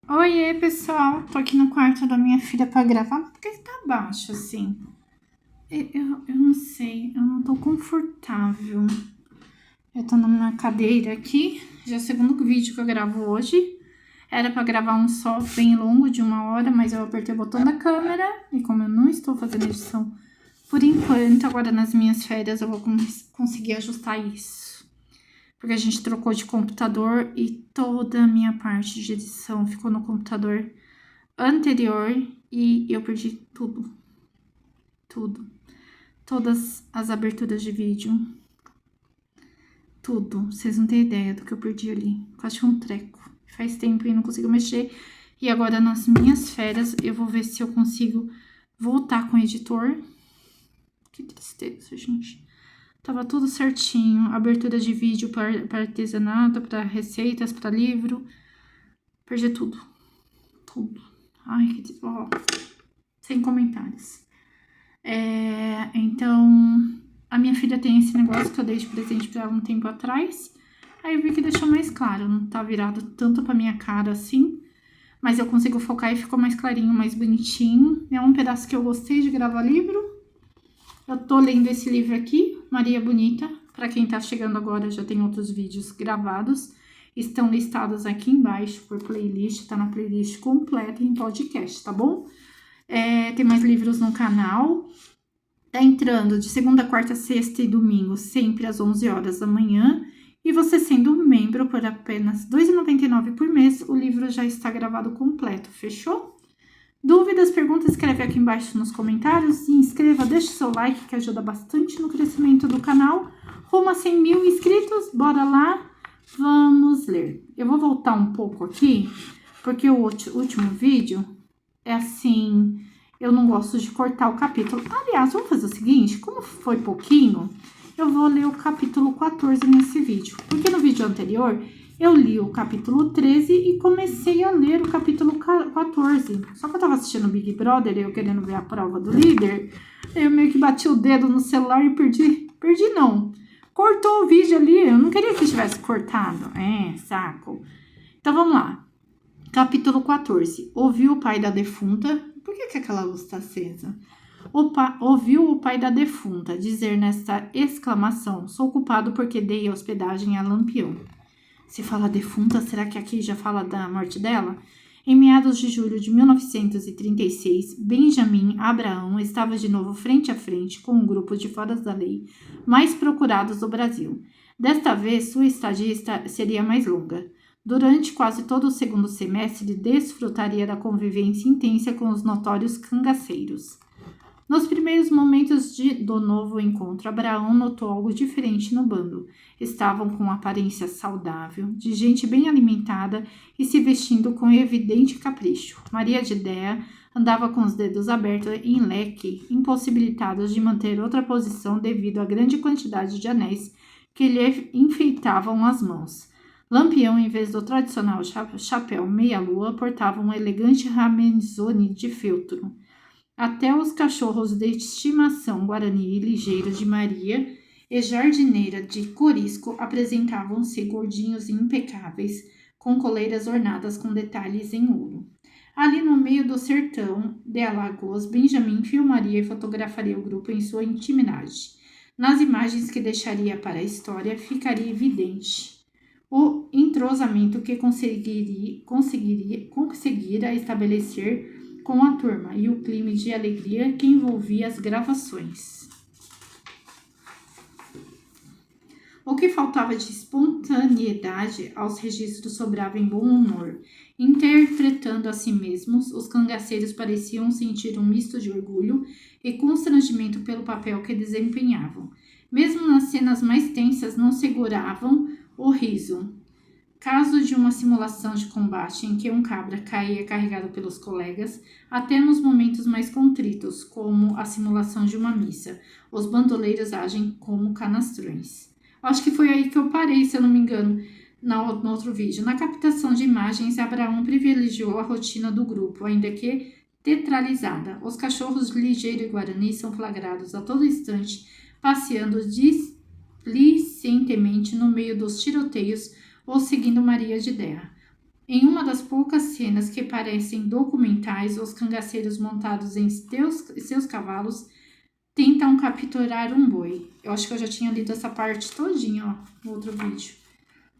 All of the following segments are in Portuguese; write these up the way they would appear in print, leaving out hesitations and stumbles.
Oiê, pessoal. Tô aqui no quarto da minha filha pra gravar. Por que tá baixo, assim? Eu não sei, eu não tô confortável. Eu tô numa cadeira aqui. Já é o segundo vídeo que eu gravo hoje. Era pra gravar um só bem longo, de 1 hora, mas eu apertei o botão da câmera. E como eu não estou fazendo edição por enquanto, agora nas minhas férias eu vou conseguir ajustar isso. Porque a gente trocou de computador e toda a minha parte de edição ficou no computador anterior e eu perdi tudo. Tudo. Todas as aberturas de vídeo. Tudo. Vocês não têm ideia do que eu perdi ali. Quase um treco. Faz tempo e não consigo mexer. E agora nas minhas férias eu vou ver se eu consigo voltar com o editor. Que tristeza, gente. Tava tudo certinho. Abertura de vídeo para artesanato, para receitas, para livro. Perdi tudo. Tudo. Ai, que... Ó, sem comentários. Então, a minha filha tem esse negócio que eu dei de presente pra ela um tempo atrás. Aí eu vi que deixou mais claro, não tá virado tanto pra minha cara assim. Mas eu consigo focar e ficou mais clarinho, mais bonitinho. É um pedaço que eu gostei de gravar livro. Eu tô lendo esse livro aqui, Maria Bonita. Pra quem tá chegando agora, já tem outros vídeos gravados. Estão listados aqui embaixo por playlist, tá na playlist completa em podcast, tá bom? Tem mais livros no canal. Tá entrando de segunda, quarta, sexta e domingo, sempre às 11 horas da manhã. E você sendo um membro por apenas R$ 2,99 por mês, o livro já está gravado completo, fechou? Dúvidas, perguntas, escreve aqui embaixo nos comentários. Se inscreva, deixe seu like que ajuda bastante no crescimento do canal. Rumo a 100 mil inscritos, bora lá, vamos ler. Eu vou voltar um pouco aqui, porque o último vídeo é assim... Eu não gosto de cortar o capítulo. Aliás, vamos fazer o seguinte, como foi pouquinho, eu vou ler o capítulo 14 nesse vídeo. Porque no vídeo anterior, eu li o capítulo 13 e comecei a ler o capítulo 14. Só que eu tava assistindo o Big Brother e eu querendo ver a prova do líder, eu meio que bati o dedo no celular e perdi. Perdi não. Cortou o vídeo ali, eu não queria que tivesse cortado. Saco. Então vamos lá. Capítulo 14. Ouviu o pai da defunta... Por que aquela luz está acesa? Ouviu o pai da defunta dizer nesta exclamação: sou culpado porque dei hospedagem a Lampião. Se fala defunta, será que aqui já fala da morte dela? Em meados de julho de 1936, Benjamin Abraão estava de novo frente a frente com um grupo de foras da lei mais procurados do Brasil. Desta vez, sua estadia seria mais longa. Durante quase todo o segundo semestre, desfrutaria da convivência intensa com os notórios cangaceiros. Nos primeiros momentos do novo encontro, Abraão notou algo diferente no bando. Estavam com aparência saudável, de gente bem alimentada e se vestindo com evidente capricho. Maria de Déa andava com os dedos abertos em leque, impossibilitados de manter outra posição devido à grande quantidade de anéis que lhe enfeitavam as mãos. Lampião, em vez do tradicional chapéu meia-lua, portava um elegante ramenzone de feltro. Até os cachorros de estimação Guarani e Ligeiro de Maria e Jardineira de Corisco apresentavam-se gordinhos e impecáveis, com coleiras ornadas com detalhes em ouro. Ali no meio do sertão de Alagoas, Benjamin filmaria e fotografaria o grupo em sua intimidade. Nas imagens que deixaria para a história, ficaria evidente o entrosamento que conseguira estabelecer com a turma e o clima de alegria que envolvia as gravações. O que faltava de espontaneidade aos registros sobrava em bom humor. Interpretando a si mesmos, os cangaceiros pareciam sentir um misto de orgulho e constrangimento pelo papel que desempenhavam. Mesmo nas cenas mais tensas, não seguravam o riso. Caso de uma simulação de combate em que um cabra caía carregado pelos colegas, até nos momentos mais contritos, como a simulação de uma missa, os bandoleiros agem como canastrões. Acho que foi aí que eu parei, se eu não me engano, no outro vídeo. Na captação de imagens, Abraão privilegiou a rotina do grupo, ainda que teatralizada. Os cachorros Ligeiro e Guarani são flagrados a todo instante, passeando displicentemente no meio dos tiroteios ou seguindo Maria de Déa. Em uma das poucas cenas que parecem documentais, os cangaceiros montados em seus cavalos tentam capturar um boi. Eu acho que eu já tinha lido essa parte todinha, ó, no outro vídeo.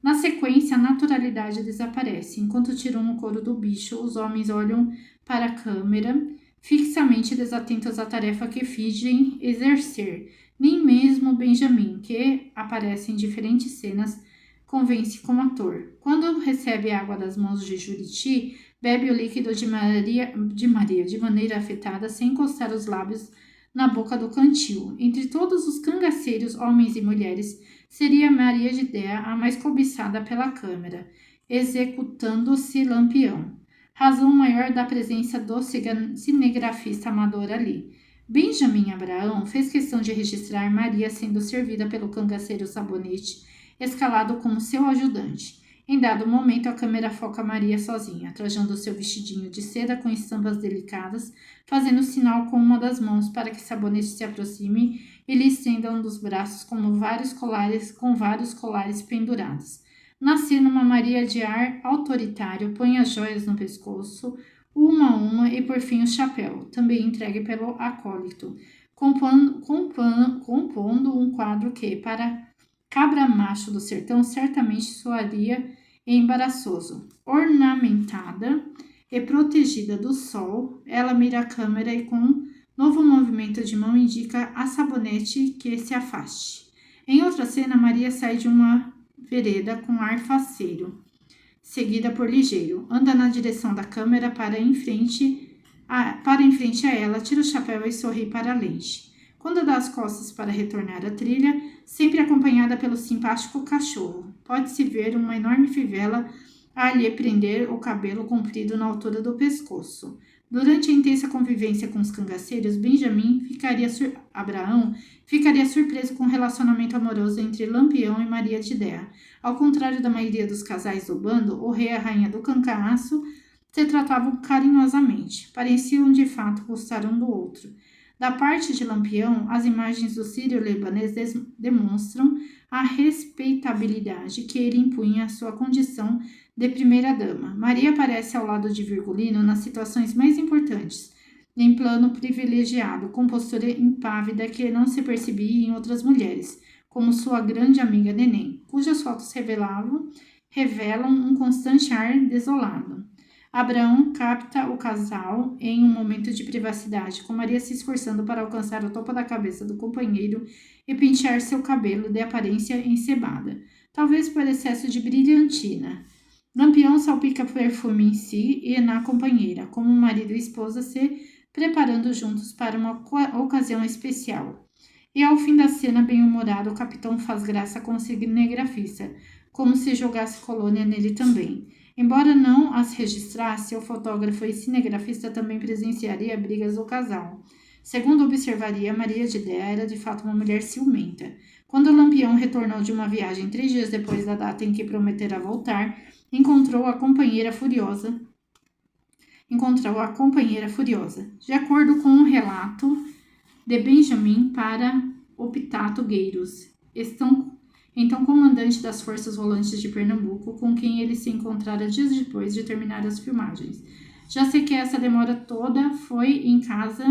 Na sequência, a naturalidade desaparece. Enquanto tiram o couro do bicho, os homens olham para a câmera, fixamente desatentos à tarefa que fingem exercer. Nem mesmo Benjamin, que aparece em diferentes cenas, convence como ator. Quando recebe água das mãos de Juriti, bebe o líquido de Maria de maneira afetada, sem encostar os lábios na boca do cantil. Entre todos os cangaceiros, homens e mulheres, seria Maria de Déa a mais cobiçada pela câmara, executando-se Lampião. Razão maior da presença do cinegrafista amador ali. Benjamin Abraão fez questão de registrar Maria sendo servida pelo cangaceiro Sabonete, escalado como seu ajudante. Em dado momento, a câmera foca Maria sozinha, trajando seu vestidinho de seda com estampas delicadas, fazendo sinal com uma das mãos para que Sabonete se aproxime e lhe estenda um dos braços com vários colares pendurados. Na cena, uma Maria de ar autoritário põe as joias no pescoço, uma a uma, e por fim o chapéu, também entregue pelo acólito, compondo um quadro que, para cabra macho do sertão, certamente soaria embaraçoso. Ornamentada e protegida do sol, ela mira a câmera e com um novo movimento de mão indica a Sabonete que se afaste. Em outra cena, Maria sai de uma vereda com ar faceiro, seguida por Ligeiro. Anda na direção da câmera para em frente a ela, tira o chapéu e sorri para a lente. Quando dá as costas para retornar à trilha, sempre acompanhada pelo simpático cachorro, pode-se ver uma enorme fivela a lhe prender o cabelo comprido na altura do pescoço. Durante a intensa convivência com os cangaceiros, Abraão ficaria surpreso com o relacionamento amoroso entre Lampião e Maria de Déa. Ao contrário da maioria dos casais do bando, o rei e a rainha do cangaço se tratavam carinhosamente. Pareciam de fato gostar um do outro. Da parte de Lampião, as imagens do sírio-libanês demonstram a respeitabilidade que ele impunha à sua condição de primeira-dama. Maria aparece ao lado de Virgulino nas situações mais importantes, em plano privilegiado, com postura impávida que não se percebia em outras mulheres, como sua grande amiga Neném, cujas fotos revelam um constante ar desolado. Abraão capta o casal em um momento de privacidade, com Maria se esforçando para alcançar o topo da cabeça do companheiro e pentear seu cabelo de aparência encebada, talvez por excesso de brilhantina. Lampião salpica perfume em si e na companheira, como marido e esposa se preparando juntos para uma ocasião especial. E ao fim da cena, bem-humorado, o capitão faz graça com o cinegrafista, como se jogasse colônia nele também. Embora não as registrasse, o fotógrafo e cinegrafista também presenciaria brigas do casal. Segundo observaria, Maria de Déa era de fato uma mulher ciumenta. Quando Lampião retornou de uma viagem 3 dias depois da data em que prometera voltar, encontrou a companheira furiosa. De acordo com o relato de Benjamin para Optato Gueiros, então comandante das Forças Volantes de Pernambuco, com quem ele se encontrara dias depois de terminar as filmagens. Já sei que essa demora toda foi em casa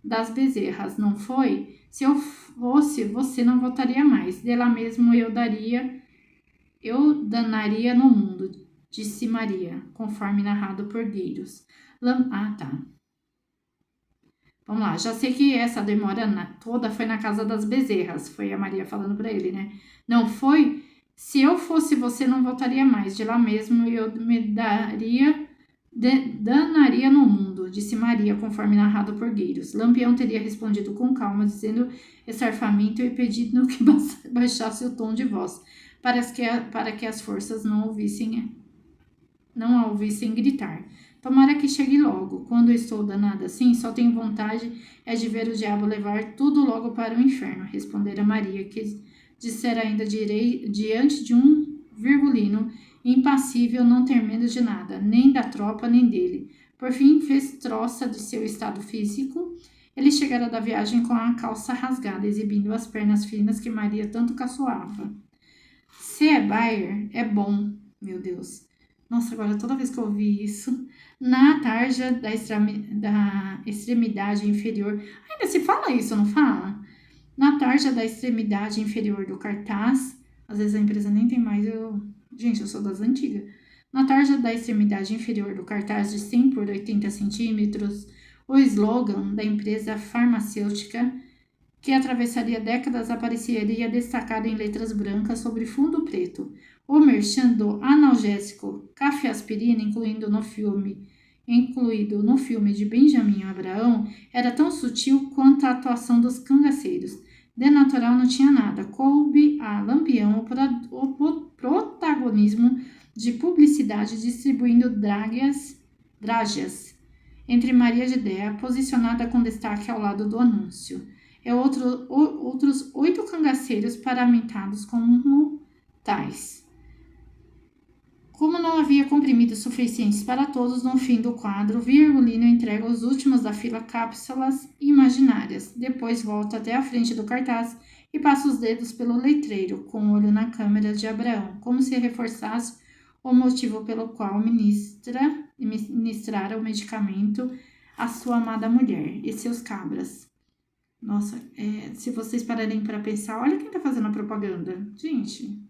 das Bezerras, não foi? Se eu fosse, você não voltaria mais. De lá mesmo eu danaria no mundo, disse Maria, conforme narrado por Gueiros. Tá. Vamos lá, já sei que essa demora toda foi na casa das Bezerras, foi a Maria falando para ele, né? Não foi? Se eu fosse você, não voltaria mais. De lá mesmo eu danaria no mundo, disse Maria, conforme narrado por Gueiros. Lampião teria respondido com calma, dizendo estar faminto e pedindo que baixasse o tom de voz, para que as forças não a ouvissem gritar. Tomara que chegue logo. Quando estou danada assim, só tenho vontade de ver o diabo levar tudo logo para o inferno, respondera Maria, que dissera ainda diante de um Virgulino impassível, não ter medo de nada, nem da tropa, nem dele. Por fim, fez troça de seu estado físico. Ele chegara da viagem com a calça rasgada, exibindo as pernas finas que Maria tanto caçoava. Se é Bayer, é bom, meu Deus. Nossa, agora toda vez que eu ouvi isso, na tarja da extremidade inferior. Ainda se fala isso, não fala? Na tarja da extremidade inferior do cartaz, às vezes a empresa nem tem mais, gente, eu sou das antigas. Na tarja da extremidade inferior do cartaz de 100 por 80 centímetros, o slogan da empresa farmacêutica, que atravessaria décadas, apareceria destacado em letras brancas sobre fundo preto. O merchan do analgésico cafeaspirina, incluído no filme de Benjamin Abraão, era tão sutil quanto a atuação dos cangaceiros. De natural não tinha nada. Coube a Lampião o protagonismo de publicidade distribuindo drágeas entre Maria de Déa, posicionada com destaque ao lado do anúncio, e outros 8 cangaceiros paramentados como tais. Como não havia comprimidos suficientes para todos, no fim do quadro, Virgulino entrega os últimos da fila cápsulas imaginárias. Depois volta até a frente do cartaz e passa os dedos pelo letreiro, com o olho na câmera de Abraão, como se reforçasse o motivo pelo qual ministrara o medicamento à sua amada mulher e seus cabras. Nossa, se vocês pararem para pensar, olha quem está fazendo a propaganda. Gente,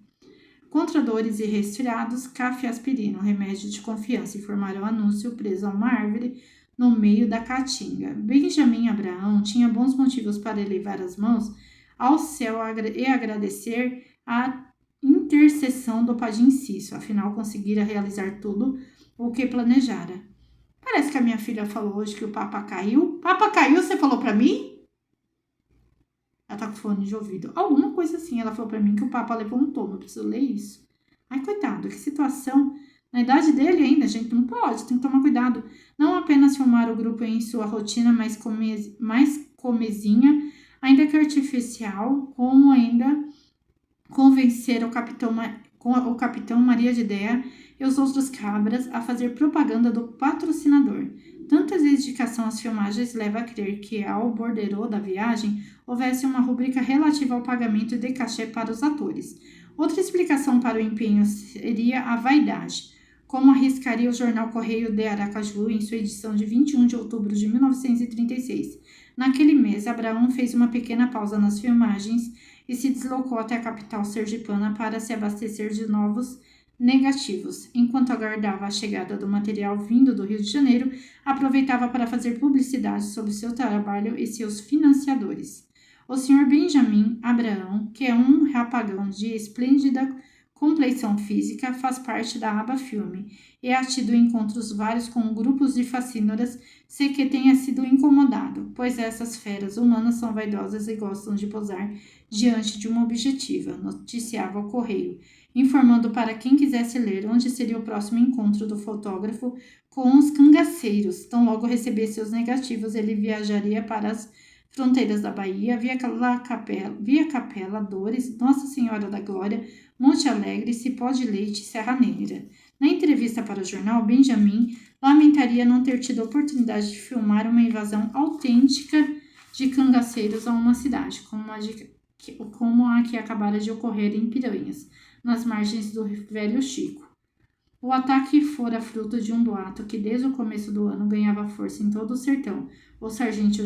contra dores e resfriados, cafeaspirina, remédio de confiança, informaram o anúncio preso a uma árvore no meio da caatinga. Benjamin Abraão tinha bons motivos para elevar as mãos ao céu e agradecer a intercessão do Padim Cício, afinal conseguira realizar tudo o que planejara. Parece que a minha filha falou hoje que o Papa caiu. Papa caiu, você falou para mim? Ela tá com fone de ouvido. Alguma coisa assim. Ela falou pra mim que o Papa levantou. Eu preciso ler isso. Ai, coitado, que situação. Na idade dele ainda, gente, não pode. Tem que tomar cuidado. Não apenas filmar o grupo em sua rotina mais comezinha, ainda que artificial, como ainda convencer o capitão Maria de Déa e os outros cabras a fazer propaganda do patrocinador. Tanta dedicação às filmagens leva a crer que, ao borderô da viagem, houvesse uma rubrica relativa ao pagamento de cachê para os atores. Outra explicação para o empenho seria a vaidade, como arriscaria o jornal Correio de Aracaju em sua edição de 21 de outubro de 1936. Naquele mês, Abraão fez uma pequena pausa nas filmagens e se deslocou até a capital sergipana para se abastecer de novos negativos. Enquanto aguardava a chegada do material vindo do Rio de Janeiro, aproveitava para fazer publicidade sobre seu trabalho e seus financiadores. O Sr. Benjamin Abraão, que é um rapagão de esplêndida compleição física, faz parte da aba filme e ha tido encontros vários com grupos de facínoras, se que tenha sido incomodado, pois essas feras humanas são vaidosas e gostam de posar diante de uma objetiva, noticiava o Correio, informando para quem quisesse ler onde seria o próximo encontro do fotógrafo com os cangaceiros. Tão logo recebesse os negativos, ele viajaria para as fronteiras da Bahia, via Capela, Dores, Nossa Senhora da Glória, Monte Alegre, Cipó de Leite e Serra Negra. Na entrevista para o jornal, Benjamin lamentaria não ter tido a oportunidade de filmar uma invasão autêntica de cangaceiros a uma cidade, como a que acabara de ocorrer em Piranhas, nas margens do Velho Chico. O ataque fora fruto de um boato que desde o começo do ano ganhava força em todo o sertão. O sargento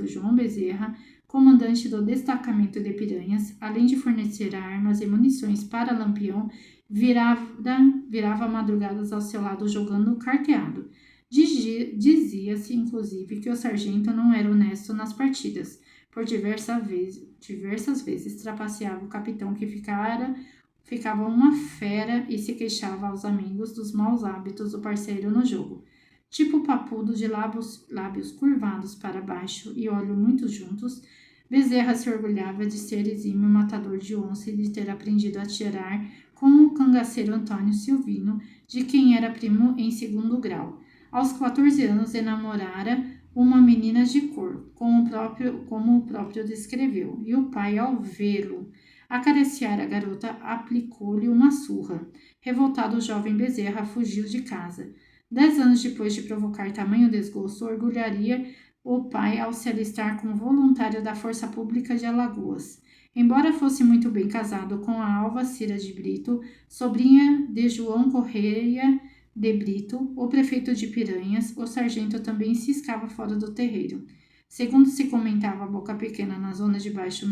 João Bezerra, comandante do destacamento de Piranhas, além de fornecer armas e munições para Lampião, virava madrugadas ao seu lado jogando carteado. Dizia-se, inclusive, que o sargento não era honesto nas partidas, por diversas vezes trapaceava o capitão que ficava uma fera e se queixava aos amigos dos maus hábitos do parceiro no jogo. Tipo papudo de lábios curvados para baixo e olhos muito juntos, Bezerra se orgulhava de ser exímio matador de onça e de ter aprendido a atirar com o cangaceiro Antônio Silvino, de quem era primo em 2º grau. Aos 14 anos enamorara uma menina de cor, como o próprio descreveu, e o pai, ao vê-lo acariciar a garota, aplicou-lhe uma surra. Revoltado, o jovem Bezerra fugiu de casa. 10 anos depois de provocar tamanho desgosto, orgulharia o pai ao se alistar como voluntário da Força Pública de Alagoas. Embora fosse muito bem casado com a Alva Cira de Brito, sobrinha de João Correia de Brito, o prefeito de Piranhas, o sargento também ciscava fora do terreiro. Segundo se comentava a boca pequena na zona de baixo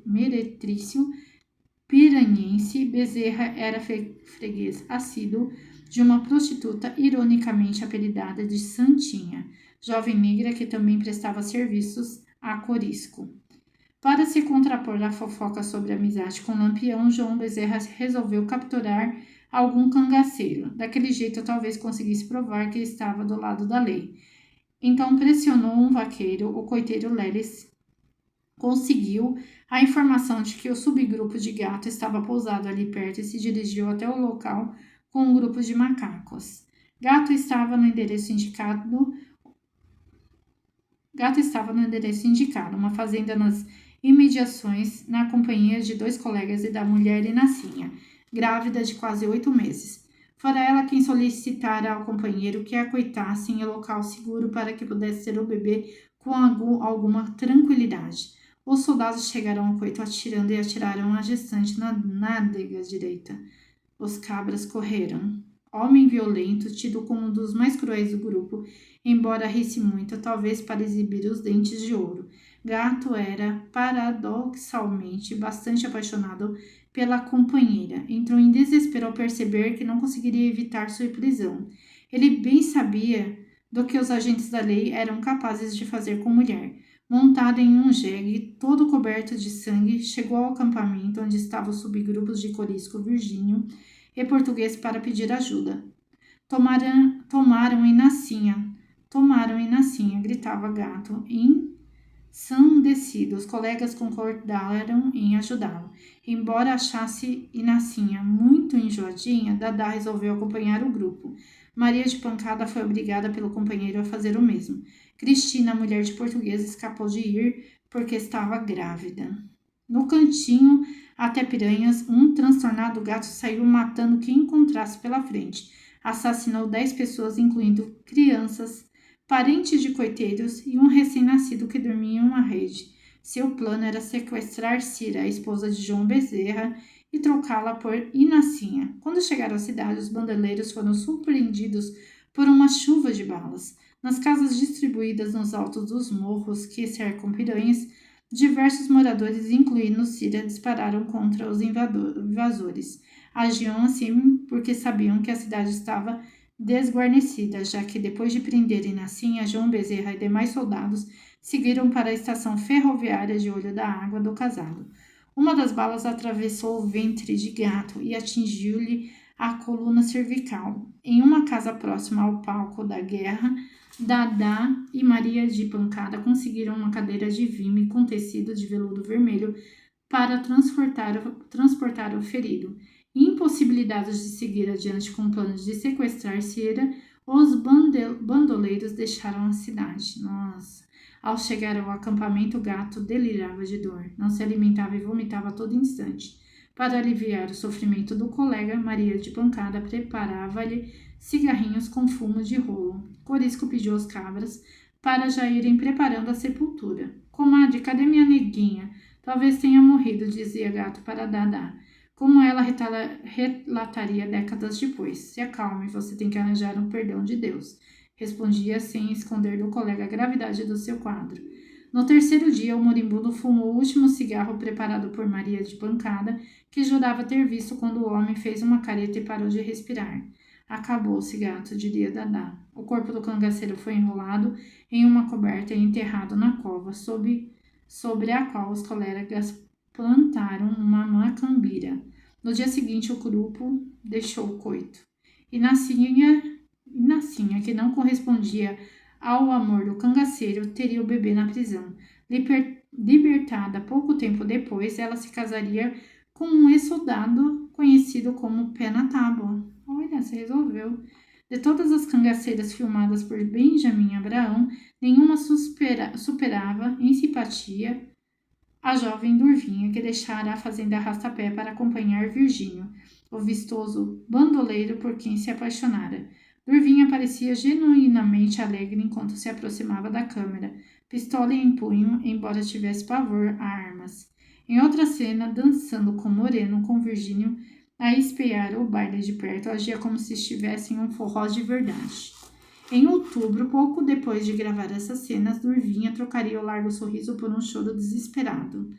meretrício piranhense, Bezerra era freguês assíduo de uma prostituta ironicamente apelidada de Santinha, jovem negra que também prestava serviços a Corisco. Para se contrapor à fofoca sobre a amizade com Lampião, João Bezerra resolveu capturar algum cangaceiro. Daquele jeito, talvez conseguisse provar que estava do lado da lei. Então pressionou um vaqueiro, o coiteiro Leles. Conseguiu a informação de que o subgrupo de gato estava pousado ali perto e se dirigiu até o local com um grupo de macacos. Gato estava no endereço indicado, uma fazenda nas imediações, na companhia de 2 colegas e da mulher Inacinha, grávida de quase 8 meses. Fora ela quem solicitara ao companheiro que a coitasse em local seguro para que pudesse ter o bebê com alguma tranquilidade. Os soldados chegaram ao coito atirando e atiraram a gestante na nádega direita. Os cabras correram. Homem violento, tido como um dos mais cruéis do grupo, embora risse muito, talvez para exibir os dentes de ouro. Gato era, paradoxalmente, bastante apaixonado pela companheira. Entrou em desespero ao perceber que não conseguiria evitar sua prisão. Ele bem sabia do que os agentes da lei eram capazes de fazer com mulher. Montado em um jegue, todo coberto de sangue, chegou ao acampamento onde estavam os subgrupos de Corisco, Virgínio e Português para pedir ajuda. Tomaram Inacinha, gritava Gato, ensandecido. Os colegas concordaram em ajudá-lo. Embora achasse Inacinha muito enjoadinha, Dadá resolveu acompanhar o grupo. Maria de Pancada foi obrigada pelo companheiro a fazer o mesmo. Cristina, mulher de Português, escapou de ir porque estava grávida. No cantinho, até Piranhas, um transtornado gato saiu matando quem encontrasse pela frente. Assassinou 10 pessoas, incluindo crianças, parentes de coiteiros e um recém-nascido que dormia em uma rede. Seu plano era sequestrar Cira, a esposa de João Bezerra, e trocá-la por Inacinha. Quando chegaram à cidade, os bandoleiros foram surpreendidos por uma chuva de balas. Nas casas distribuídas nos altos dos morros que cercam Piranhas, diversos moradores, incluindo Cira, dispararam contra os invasores. Agiam assim porque sabiam que a cidade estava desguarnecida, já que depois de prenderem Inacinha, João Bezerra e demais soldados seguiram para a estação ferroviária de Olho da Água do Casado. Uma das balas atravessou o ventre de Gato e atingiu-lhe a coluna cervical. Em uma casa próxima ao palco da guerra, Dadá e Maria de Pancada conseguiram uma cadeira de vime com tecido de veludo vermelho para transportar o ferido. Impossibilitados de seguir adiante com planos de sequestrar Cira, os bandoleiros deixaram a cidade. Nossa! Ao chegar ao acampamento, o gato delirava de dor. Não se alimentava e vomitava a todo instante. Para aliviar o sofrimento do colega, Maria de Pancada preparava-lhe cigarrinhos com fumo de rolo. Corisco pediu aos cabras para já irem preparando a sepultura. Comadre, cadê minha neguinha? Talvez tenha morrido, dizia Gato para Dadá. Como ela relataria décadas depois. Se acalme, você tem que arranjar um perdão de Deus. Respondia sem esconder do colega a gravidade do seu quadro. No terceiro dia, o moribundo fumou o último cigarro preparado por Maria de Pancada, que jurava ter visto quando o homem fez uma careta e parou de respirar. Acabou-se, Gato, diria Dadá. O corpo do cangaceiro foi enrolado em uma coberta e enterrado na cova, sobre a qual os colegas plantaram uma macambira. No dia seguinte, o grupo deixou o coito. Inacinha, que não correspondia ao amor do cangaceiro, teria o bebê na prisão. Libertada pouco tempo depois, ela se casaria com um ex-soldado conhecido como Pé na Tábua. Olha, se resolveu. De todas as cangaceiras filmadas por Benjamin Abraão, nenhuma superava em simpatia a jovem Durvinha, que deixara a fazenda Arrastapé para acompanhar Virgínio, o vistoso bandoleiro por quem se apaixonara. Durvinha parecia genuinamente alegre enquanto se aproximava da câmara, pistola em punho, embora tivesse pavor a armas. Em outra cena, dançando com Moreno, com Virgínio, a espiar o baile de perto, agia como se estivesse em um forró de verdade. Em outubro, pouco depois de gravar essas cenas, Durvinha trocaria o largo sorriso por um choro desesperado.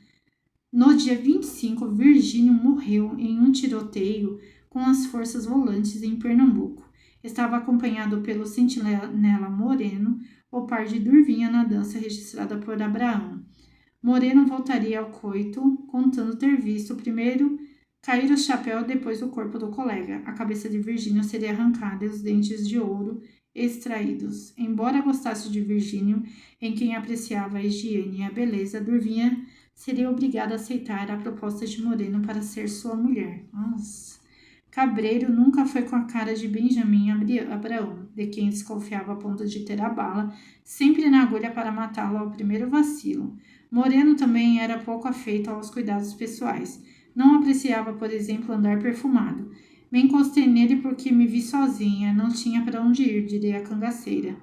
No dia 25, Virgínio morreu em um tiroteio com as forças volantes em Pernambuco. Estava acompanhado pelo sentinela Moreno, o par de Durvinha na dança registrada por Abraão. Moreno voltaria ao coito, contando ter visto primeiro cair o chapéu, depois o corpo do colega. A cabeça de Virgínio seria arrancada e os dentes de ouro extraídos. Embora gostasse de Virgínio, em quem apreciava a higiene e a beleza, Durvinha seria obrigada a aceitar a proposta de Moreno para ser sua mulher. Nossa. Cabreiro nunca foi com a cara de Benjamin Abraão, de quem desconfiava a ponto de ter a bala sempre na agulha para matá-lo ao primeiro vacilo. Moreno também era pouco afeito aos cuidados pessoais. Não apreciava, por exemplo, andar perfumado. Me encostei nele porque me vi sozinha, não tinha para onde ir, diria a cangaceira.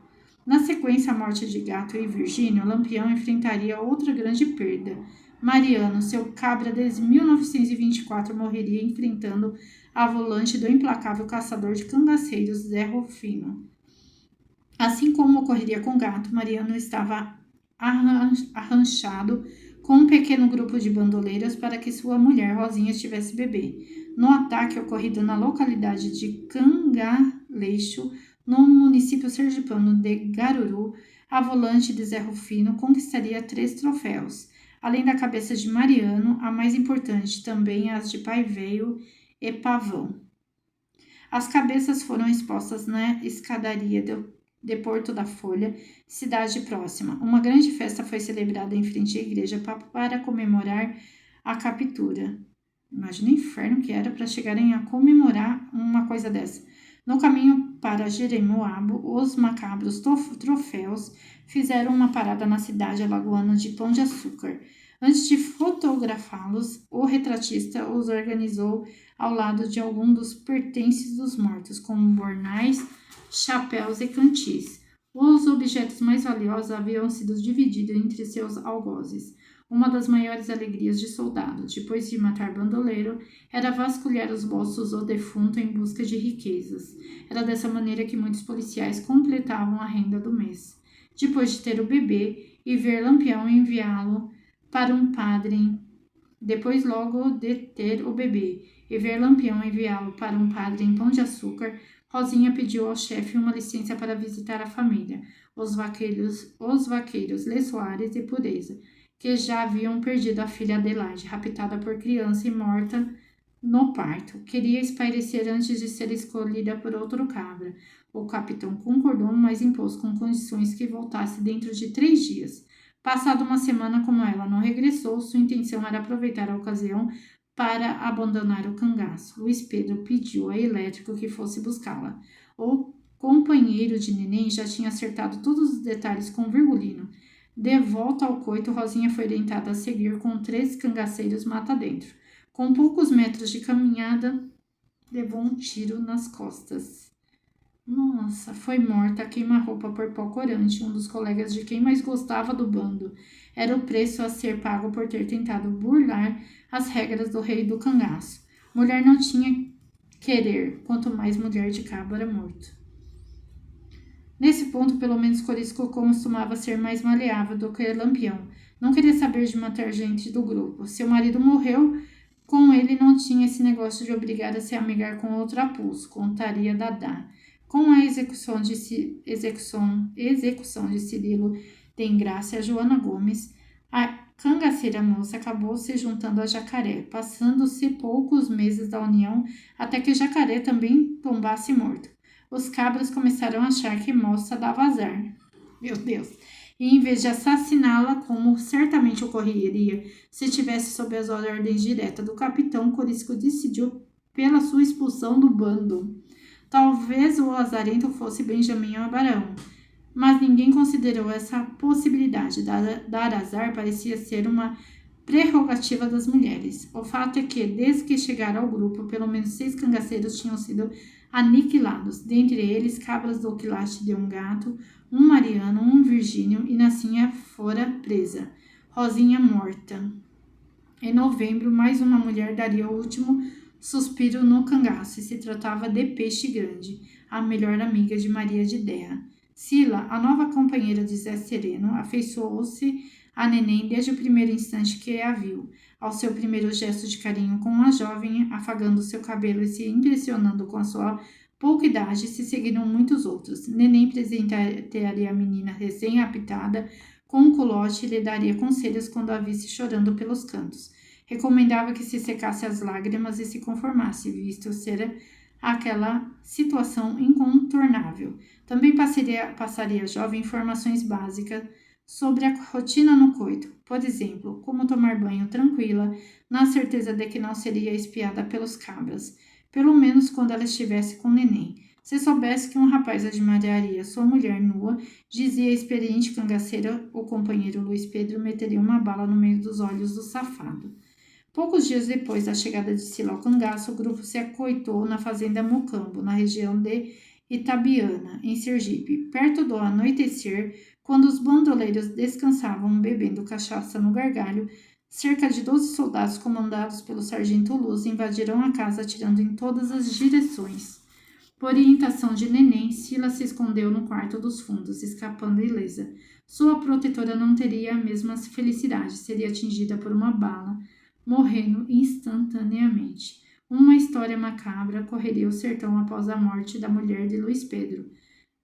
Na sequência, a morte de Gato e Virgínio, Lampião enfrentaria outra grande perda. Mariano, seu cabra desde 1924, morreria enfrentando a volante do implacável caçador de cangaceiros Zé Rufino. Assim como ocorreria com Gato, Mariano estava arranchado com um pequeno grupo de bandoleiros para que sua mulher Rosinha tivesse bebê. No ataque ocorrido na localidade de Cangaleixo, no município sergipano de Garuru, a volante de Zé Rufino conquistaria 3 troféus. Além da cabeça de Mariano, a mais importante também as de Pai Veio e Pavão. As cabeças foram expostas na escadaria de Porto da Folha, cidade próxima. Uma grande festa foi celebrada em frente à igreja para comemorar a captura. Imagina o inferno que era para chegarem a comemorar uma coisa dessa. No caminho para Jeremoabo, os macabros troféus fizeram uma parada na cidade alagoana de Pão de Açúcar. Antes de fotografá-los, o retratista os organizou ao lado de algum dos pertences dos mortos, como bornais, chapéus e cantis. Os objetos mais valiosos haviam sido divididos entre seus algozes. Uma das maiores alegrias de soldado, depois de matar bandoleiro, era vasculhar os bolsos do defunto em busca de riquezas. Era dessa maneira que muitos policiais completavam a renda do mês. Depois de ter o bebê e ver Lampião enviá-lo para um padre, depois logo de ter o bebê e ver Lampião enviá-lo para um padre em Pão de Açúcar, Rosinha pediu ao chefe uma licença para visitar a família, os vaqueiros Lê Soares e Pureza, que já haviam perdido a filha Adelaide, raptada por criança e morta no parto. Queria espairecer antes de ser escolhida por outro cabra. O capitão concordou, mas impôs com condições que voltasse dentro de 3 dias. Passada uma semana, como ela não regressou, sua intenção era aproveitar a ocasião para abandonar o cangaço. Luiz Pedro pediu a Elétrico que fosse buscá-la. O companheiro de neném já tinha acertado todos os detalhes com Virgulino. De volta ao coito, Rosinha foi orientada a seguir com 3 cangaceiros mata dentro. Com poucos metros de caminhada, levou um tiro nas costas. Nossa, foi morta a queima-roupa por pó corante, um dos colegas de quem mais gostava do bando. Era o preço a ser pago por ter tentado burlar as regras do rei do cangaço. Mulher não tinha querer, quanto mais mulher de cabo era morto. Nesse ponto, pelo menos Corisco costumava ser mais maleável do que Lampião. Não queria saber de matar gente do grupo. Seu marido morreu, com ele não tinha esse negócio de obrigar a se amigar com outro apulso, contaria Dadá. Com a execução de Cirilo de Ingrácia e Joana Gomes, a cangaceira moça acabou se juntando a Jacaré, passando-se poucos meses da união até que Jacaré também tombasse morto. Os cabras começaram a achar que moça dava azar. Meu Deus! E em vez de assassiná-la, como certamente ocorreria se tivesse sob as ordens diretas do capitão, Corisco decidiu pela sua expulsão do bando. Talvez o lazarento fosse Benjamin Abraão, mas ninguém considerou essa possibilidade. Dar azar parecia ser uma prerrogativa das mulheres. O fato é que, desde que chegaram ao grupo, pelo menos 6 cangaceiros tinham sido aniquilados, dentre eles cabras do quilate de um gato, um Mariano, um Virgínio, e Nacinha fora presa. Rosinha morta. Em novembro, mais uma mulher daria o último suspiro no cangaço, e se tratava de Peixe Grande, a melhor amiga de Maria de Déa. Sila, a nova companheira de Zé Sereno, afeiçoou-se a Neném desde o primeiro instante que a viu. Ao seu primeiro gesto de carinho com a jovem, afagando seu cabelo e se impressionando com a sua pouca idade, se seguiram muitos outros. Neném presentearia a menina recém-apitada com um culote e lhe daria conselhos quando a visse chorando pelos cantos. Recomendava que se secasse as lágrimas e se conformasse, visto ser aquela situação incontornável. Também passaria à jovem informações básicas sobre a rotina no coito, por exemplo, como tomar banho tranquila, na certeza de que não seria espiada pelos cabras, pelo menos quando ela estivesse com o neném. Se soubesse que um rapaz admiraria sua mulher nua, dizia a experiente cangaceira, o companheiro Luiz Pedro meteria uma bala no meio dos olhos do safado. Poucos dias depois da chegada de Sila ao cangaço, o grupo se acoitou na fazenda Mocambo, na região de Itabiana, em Sergipe. Perto do anoitecer, quando os bandoleiros descansavam bebendo cachaça no gargalho, cerca de 12 soldados comandados pelo sargento Luz invadiram a casa atirando em todas as direções. Por orientação de Neném, Sila se escondeu no quarto dos fundos, escapando ilesa. Sua protetora não teria a mesma felicidade, seria atingida por uma bala, morrendo instantaneamente. Uma história macabra correria o sertão após a morte da mulher de Luiz Pedro.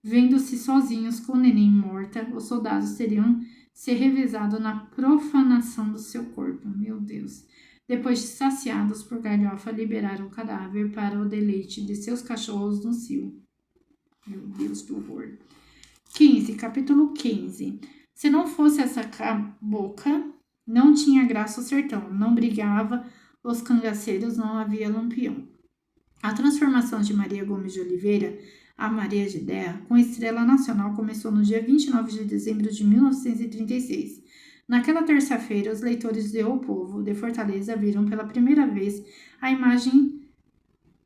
Vendo-se sozinhos com Neném morta, os soldados teriam se revezado na profanação do seu corpo. Meu Deus! Depois de saciados por galhofa, liberaram o cadáver para o deleite de seus cachorros no cio. Meu Deus do horror. 15, capítulo 15. Se não fosse essa cabocla, não tinha graça o sertão, não brigava os cangaceiros, não havia lampião. A transformação de Maria Gomes de Oliveira a Maria de Déa com estrela nacional começou no dia 29 de dezembro de 1936. Naquela terça-feira, os leitores de O Povo de Fortaleza viram pela primeira vez a imagem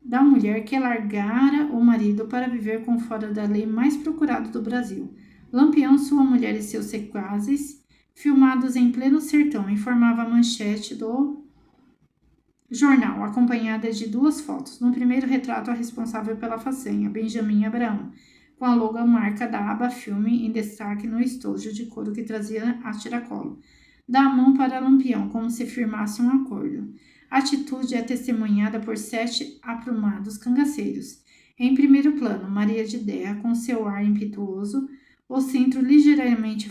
da mulher que largara o marido para viver com fora da lei mais procurado do Brasil. Lampião, sua mulher e seus sequazes, filmados em pleno sertão, informava a manchete do jornal, acompanhada de duas fotos. No primeiro retrato, a responsável pela façanha, Benjamin Abraão, com a logomarca da aba Filme em destaque no estojo de couro que trazia a tiracolo. Dá a mão para Lampião, como se firmasse um acordo. A atitude é testemunhada por 7 aprumados cangaceiros. Em primeiro plano, Maria de Déa, com seu ar impetuoso, o senho ligeiramente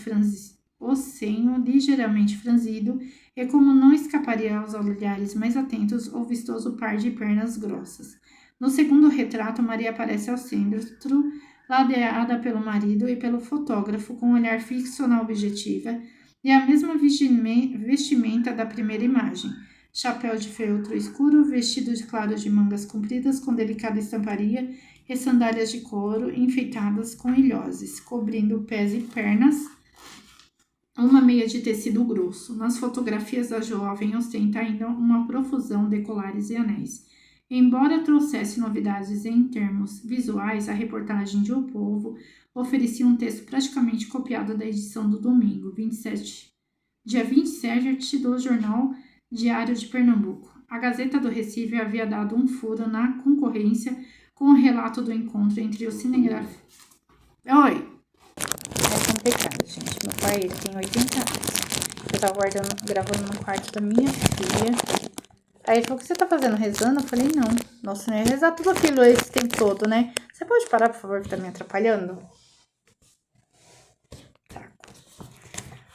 franzido, e como não escaparia aos olhares mais atentos, o vistoso par de pernas grossas. No segundo retrato, Maria aparece ao centro, ladeada pelo marido e pelo fotógrafo, com um olhar fixo na objetiva, e a mesma vestimenta da primeira imagem. Chapéu de feltro escuro, vestido de claro de mangas compridas com delicada estamparia e sandálias de couro enfeitadas com ilhoses, cobrindo pés e pernas, uma meia de tecido grosso. Nas fotografias, a jovem ostenta ainda uma profusão de colares e anéis. Embora trouxesse novidades em termos visuais, a reportagem de O Povo oferecia um texto praticamente copiado da edição do domingo, dia 27 do Jornal Diário de Pernambuco. A Gazeta do Recife havia dado um furo na concorrência com o relato do encontro entre o cinegrafista. Oi! É complicado, gente. Meu pai, ele tem 80 anos. Eu tava gravando no quarto da minha filha. Aí ele falou, o que você tá fazendo? Rezando? Eu falei, não. Nossa, não ia rezar tudo aquilo esse tempo todo, né? Você pode parar, por favor, que tá me atrapalhando? Tá.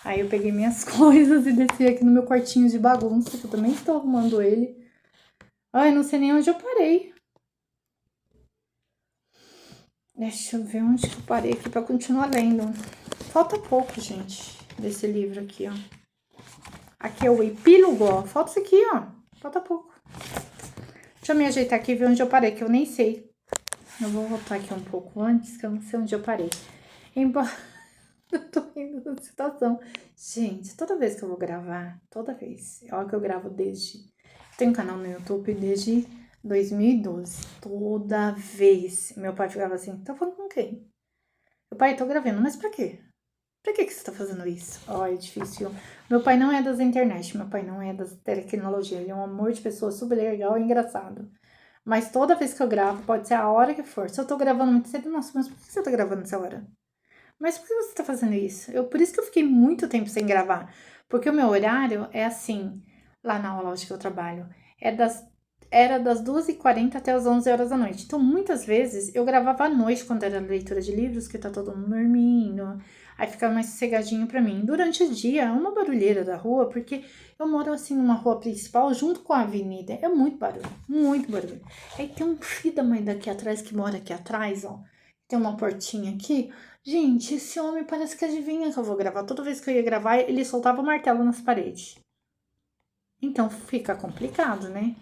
Aí eu peguei minhas coisas e desci aqui no meu quartinho de bagunça, que eu também estou arrumando ele. Ai, não sei nem onde eu parei. Deixa eu ver onde que eu parei aqui pra continuar lendo. Falta pouco, gente, desse livro aqui, ó. Aqui é o epílogo, ó. Falta isso aqui, ó. Falta pouco. Deixa eu me ajeitar aqui e ver onde eu parei, que eu nem sei. Eu vou voltar aqui um pouco antes, que eu não sei onde eu parei. Embora eu tô indo da situação. Gente, toda vez que eu vou gravar, toda vez. Olha que eu gravo desde... Tenho um canal no YouTube desde 2012. Toda vez. Meu pai ficava assim, tá falando com quem? Meu pai, tô gravando, mas pra quê? Pra que você tá fazendo isso? Ó, é difícil. Meu pai não é das internet, meu pai não é das tecnologia. Ele é um amor de pessoa, super legal e engraçado. Mas toda vez que eu gravo, pode ser a hora que for. Se eu tô gravando muito cedo, nossa, mas por que você tá gravando essa hora? Mas por que você tá fazendo isso? Por isso que eu fiquei muito tempo sem gravar. Porque o meu horário é assim, lá na aula que eu trabalho. Era das 2h40 até as 11 horas da noite. Então, muitas vezes, eu gravava à noite, quando era leitura de livros, que tá todo mundo dormindo. Aí ficava mais sossegadinho pra mim. Durante o dia, é uma barulheira da rua, porque eu moro, assim, numa rua principal, junto com a avenida. É muito barulho, muito barulho. Aí tem um filho da mãe daqui atrás, que mora aqui atrás, ó. Tem uma portinha aqui. Gente, esse homem parece que adivinha que eu vou gravar. Toda vez que eu ia gravar, ele soltava o martelo nas paredes. Então fica complicado, né?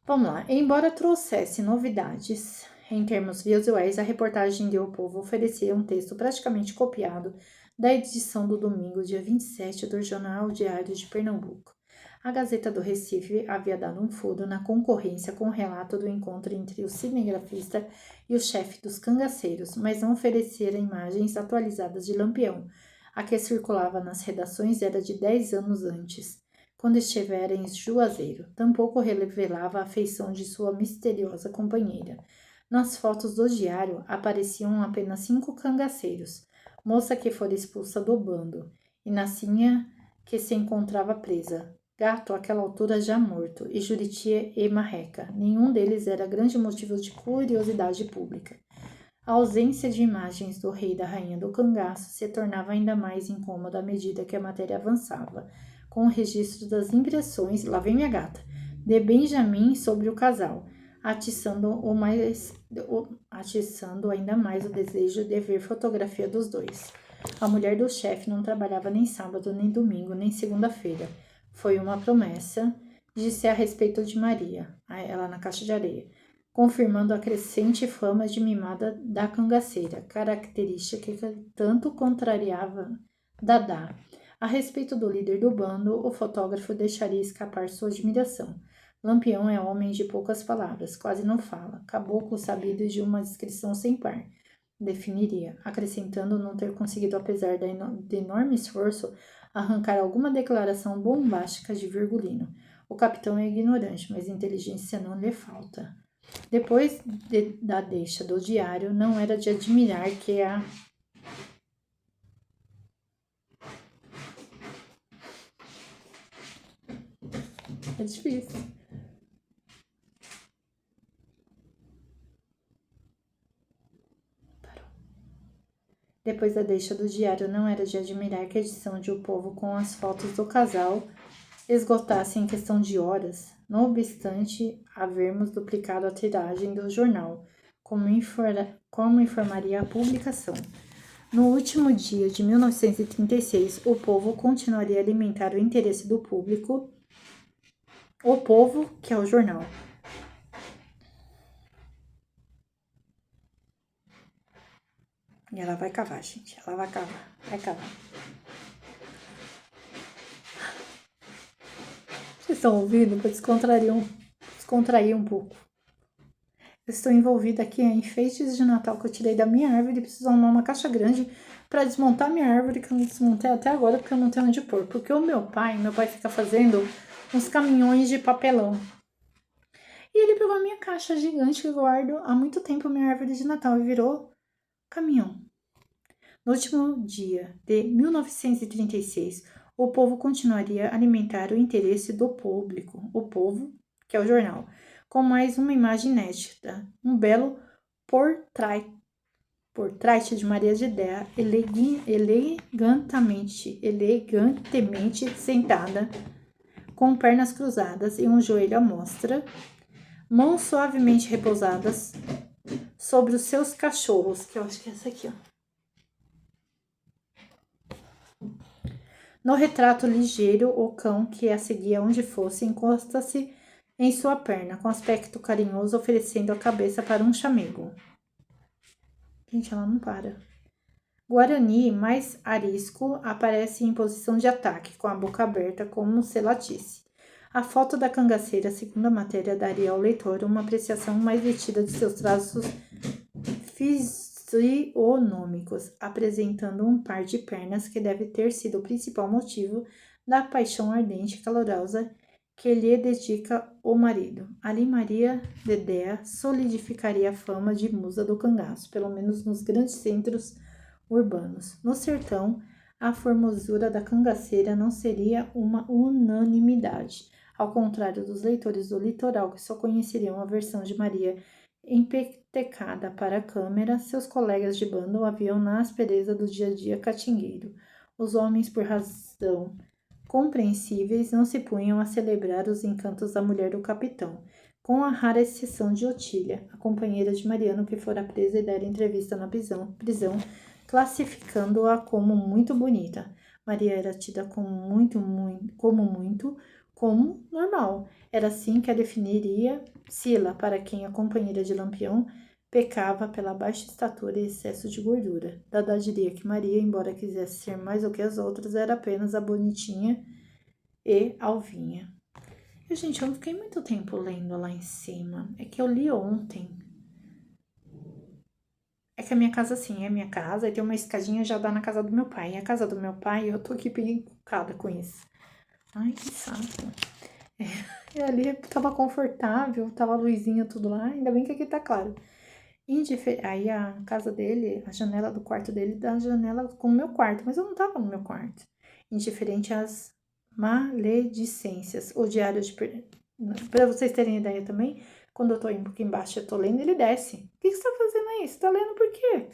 Vamos lá. Embora trouxesse novidades em termos visuais, a reportagem de O Povo oferecia um texto praticamente copiado da edição do domingo, dia 27, do Jornal Diário de Pernambuco. A Gazeta do Recife havia dado um furo na concorrência com o relato do encontro entre o cinegrafista e o chefe dos cangaceiros, mas não oferecera imagens atualizadas de Lampião. A que circulava nas redações era de 10 anos antes, quando estivera em Juazeiro. Tampouco revelava a feição de sua misteriosa companheira. Nas fotos do diário apareciam apenas 5 cangaceiros, moça que fora expulsa do bando, e Nacinha que se encontrava presa. Gato, àquela altura já morto, e Juriti e Marreca. Nenhum deles era grande motivo de curiosidade pública. A ausência de imagens do rei e da rainha do cangaço se tornava ainda mais incômoda à medida que a matéria avançava, com o registro das impressões, lá vem minha gata, de Benjamin sobre o casal, atiçando ainda mais o desejo de ver fotografia dos dois. A mulher do chefe não trabalhava nem sábado, nem domingo, nem segunda-feira. Foi uma promessa, disse a respeito de Maria, ela na caixa de areia, confirmando a crescente fama de mimada da cangaceira, característica que tanto contrariava Dadá. A respeito do líder do bando, o fotógrafo deixaria escapar sua admiração. Lampião é homem de poucas palavras, quase não fala, caboclo sabido de uma descrição sem par, definiria, acrescentando não ter conseguido, apesar de enorme esforço, arrancar alguma declaração bombástica de Virgulino. O capitão é ignorante, mas inteligência não lhe falta. Depois da deixa do diário, não era de admirar que a É difícil. Parou. Depois da deixa do diário, não era de admirar que a edição de O Povo com as fotos do casal esgotasse em questão de horas, não obstante havermos duplicado a tiragem do jornal, como informaria a publicação. No último dia de 1936, O Povo continuaria a alimentar o interesse do público. O Povo, que é o jornal. E ela vai cavar, gente. Ela vai cavar. Vai cavar. Vocês estão ouvindo? Para descontrair um pouco. Eu estou envolvida aqui em enfeites de Natal que eu tirei da minha árvore e preciso arrumar uma caixa grande para desmontar minha árvore, que eu não desmontei até agora porque eu não tenho onde pôr. Porque o meu pai fica fazendo uns caminhões de papelão. E ele pegou a minha caixa gigante que eu guardo há muito tempo, minha árvore de Natal, e virou caminhão. No último dia de 1936, O Povo continuaria a alimentar o interesse do público, O Povo, que é o jornal, com mais uma imagem inédita, um belo portrait de Maria de Déa, elegantemente sentada, com pernas cruzadas e um joelho à mostra, mãos suavemente repousadas sobre os seus cachorros, que eu acho que é essa aqui, ó. No retrato ligeiro, o cão, que a seguia onde fosse, encosta-se em sua perna, com aspecto carinhoso, oferecendo a cabeça para um chamego. Gente, ela não para. Guarani, mais arisco, aparece em posição de ataque, com a boca aberta, como se latisse. A foto da cangaceira, segundo a matéria, daria ao leitor uma apreciação mais detida de seus traços fisionômicos, apresentando um par de pernas que deve ter sido o principal motivo da paixão ardente e calorosa que lhe dedica o marido. Ali Maria de Déa solidificaria a fama de musa do cangaço, pelo menos nos grandes centros urbanos. No sertão, a formosura da cangaceira não seria uma unanimidade, ao contrário dos leitores do litoral que só conheceriam a versão de Maria empetecada para a câmera, seus colegas de bando o haviam na aspereza do dia a dia catingueiro. Os homens, por razão compreensíveis, não se punham a celebrar os encantos da mulher do capitão, com a rara exceção de Otília, a companheira de Mariano que fora presa e dera entrevista na prisão classificando-a como muito bonita. Maria era tida como como normal. Era assim que a definiria Sila, para quem a companheira de Lampião pecava pela baixa estatura e excesso de gordura. Dada diria que Maria, embora quisesse ser mais do que as outras, era apenas a bonitinha e alvinha. Gente, eu não fiquei muito tempo lendo lá em cima. É que eu li ontem. É que a minha casa, assim, é minha casa, e tem uma escadinha já dá na casa do meu pai. E a casa do meu pai, eu tô aqui bem encucada com isso. Ai, que saco. E ali tava confortável, tava a luzinha tudo lá, ainda bem que aqui tá claro. Aí a casa dele, a janela do quarto dele dá janela com o meu quarto, mas eu não tava no meu quarto. Indiferente às maledicências, o diário de... Pra vocês terem ideia também, quando eu tô indo aqui embaixo, eu tô lendo, ele desce. O que você tá fazendo aí? Você tá lendo por quê?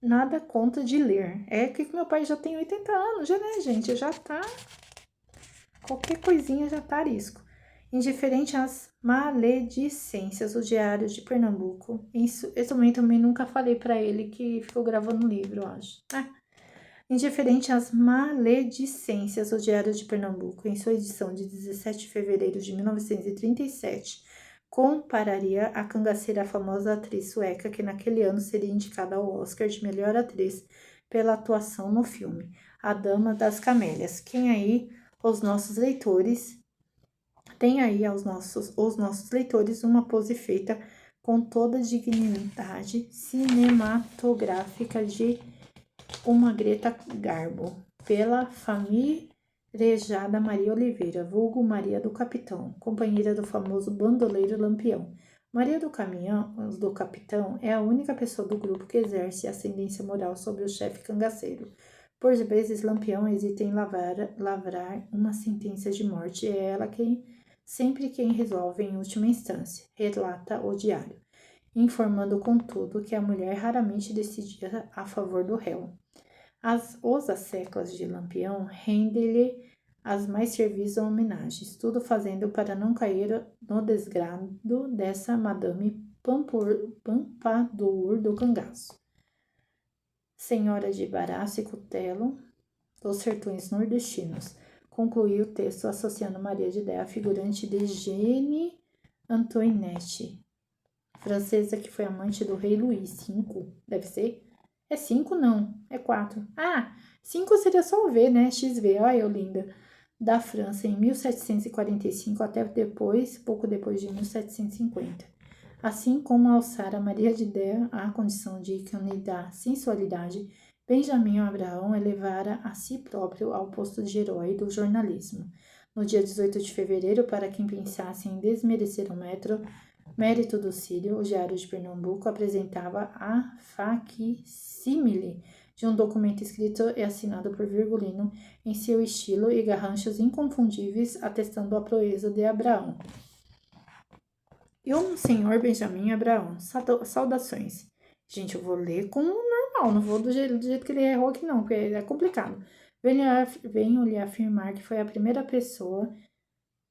Nada conta de ler. É que meu pai já tem 80 anos, já, né, gente? Já tá... Qualquer coisinha já tá arisco. Indiferente às maledicências, o Diário de Pernambuco. Isso, eu também nunca falei pra ele que ficou gravando o livro, eu acho. Indiferente às maledicências, o Diário de Pernambuco, em sua edição de 17 de fevereiro de 1937, compararia a cangaceira à famosa atriz sueca que naquele ano seria indicada ao Oscar de melhor atriz pela atuação no filme, A Dama das Camélias. Tem aí os nossos leitores uma pose feita com toda a dignidade cinematográfica de uma Greta Garbo, pela famirejada Maria Oliveira, vulgo Maria do Capitão, companheira do famoso bandoleiro Lampião. Maria do Capitão é a única pessoa do grupo que exerce ascendência moral sobre o chefe cangaceiro. Por vezes, Lampião hesita em lavrar uma sentença de morte, é ela sempre quem resolve em última instância, relata o diário, informando, contudo, que a mulher raramente decidia a favor do réu. Os asseclas de Lampião rendem-lhe as mais serviços homenagens, tudo fazendo para não cair no desgrado dessa Madame Pompadour do cangaço. Senhora de Baraço e Cutelo, dos sertões nordestinos, concluiu o texto associando Maria de Déa à figurante de Jeanne Antoinette, francesa que foi amante do rei Luís V, deve ser? É 5 não, é 4. 5 seria só o V, né? XV, olha eu linda. Da França em 1745 até pouco depois de 1750. Assim como alçara Maria de Déa à condição de ícone da sensualidade, Benjamin Abraão elevara a si próprio ao posto de herói do jornalismo. No dia 18 de fevereiro, para quem pensasse em desmerecer o mérito do Sírio, o Diário de Pernambuco apresentava a facsímile de um documento escrito e assinado por Virgulino em seu estilo e garranchos inconfundíveis, atestando a proeza de Abraão. Eu, senhor Benjamin Abraão, saudações. Gente, eu vou ler com o normal, não vou do jeito que ele errou aqui não, porque é complicado. Venho lhe afirmar que foi a primeira pessoa...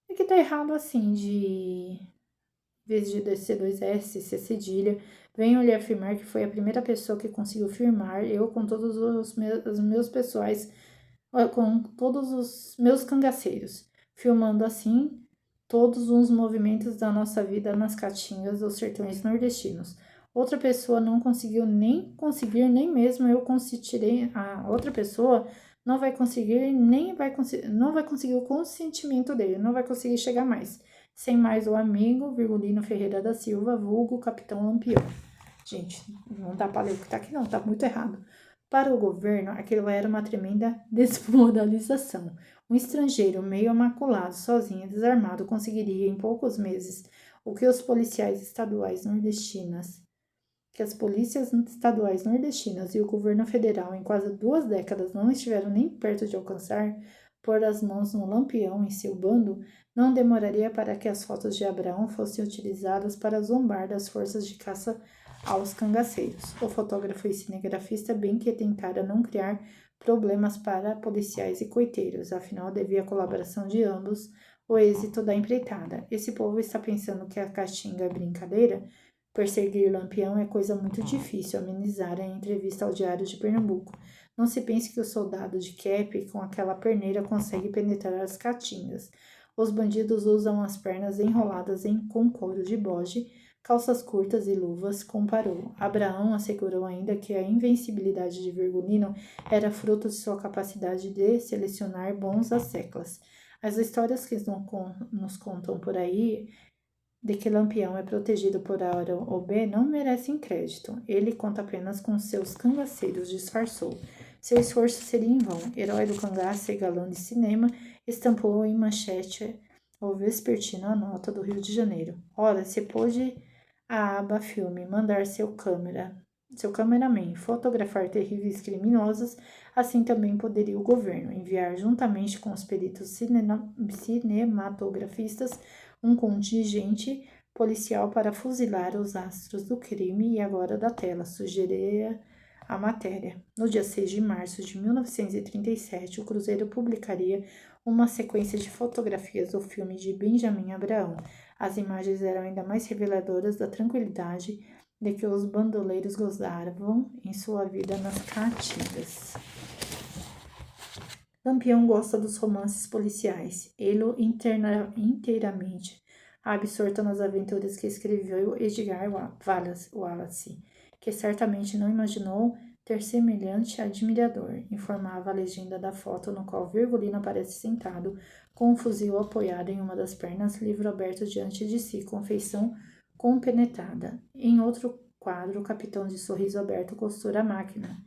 É que tá errado assim, em vez de ser 2S, ser cedilha. Venho lhe afirmar que foi a primeira pessoa que conseguiu firmar, eu com todos os meus pessoais, com todos os meus cangaceiros, filmando assim todos os movimentos da nossa vida nas caatingas dos sertões nordestinos. Outra pessoa não conseguiu nem mesmo eu consentirei. A outra pessoa não vai conseguir o consentimento dele, não vai conseguir chegar mais. Sem mais o amigo Virgulino Ferreira da Silva, vulgo Capitão Lampião. Gente, não dá para ler o que tá aqui não, tá muito errado. Para o governo, aquilo era uma tremenda desmoralização. Um estrangeiro meio amaculado, sozinho e desarmado, conseguiria em poucos meses o que os policiais estaduais nordestinas, que as polícias estaduais nordestinas e o governo federal em quase 2 décadas não estiveram nem perto de alcançar, pôr as mãos no Lampião em seu bando, não demoraria para que as fotos de Abraão fossem utilizadas para zombar das forças de caça aos cangaceiros. O fotógrafo e cinegrafista bem que tentara não criar problemas para policiais e coiteiros, afinal devia a colaboração de ambos o êxito da empreitada. Esse povo está pensando que a caatinga é brincadeira? Perseguir Lampião é coisa muito difícil, amenizara em entrevista ao Diário de Pernambuco. Não se pense que o soldado de cap com aquela perneira consegue penetrar as caatingas. Os bandidos usam as pernas enroladas com couro de bode, calças curtas e luvas, comparou. Abraão assegurou ainda que a invencibilidade de Virgulino era fruto de sua capacidade de selecionar bons asseclas. As histórias que nos contam por aí de que Lampião é protegido por A ou B não merecem crédito. Ele conta apenas com seus cangaceiros, disfarçou. Seu esforço seria em vão. Herói do cangaço e galã de cinema, estampou em manchete o vespertino a nota do Rio de Janeiro. Ora, se pôde a aba filme mandar seu cameraman fotografar terríveis criminosos, assim também poderia o governo enviar juntamente com os peritos cinematografistas um contingente policial para fuzilar os astros do crime e agora da tela, sugeria a matéria. No dia 6 de março de 1937, o Cruzeiro publicaria uma sequência de fotografias do filme de Benjamin Abraão. As imagens eram ainda mais reveladoras da tranquilidade de que os bandoleiros gozavam em sua vida nas caatingas. Lampião gosta dos romances policiais. Ele inteiramente absorto nas aventuras que escreveu Edgar Wallace, que certamente não imaginou ter semelhante admirador, informava a legenda da foto no qual Virgulino aparece sentado, com um fuzil apoiado em uma das pernas, livro aberto diante de si, com feição compenetrada. Em outro quadro, o capitão de sorriso aberto costura a máquina.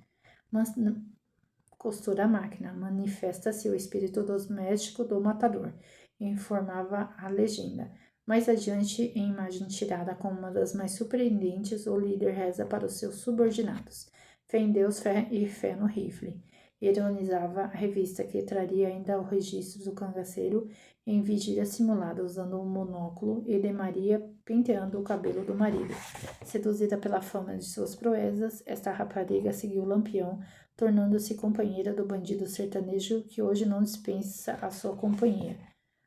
Manifesta-se o espírito doméstico do matador, informava a legenda. Mais adiante, em imagem tirada como uma das mais surpreendentes, o líder reza para os seus subordinados. Fé em Deus, fé e fé no rifle. Ironizava a revista que traria ainda o registro do cangaceiro em vigília simulada, usando um monóculo, e de Maria penteando o cabelo do marido. Seduzida pela fama de suas proezas, esta rapariga seguiu Lampião, tornando-se companheira do bandido sertanejo que hoje não dispensa a sua companhia,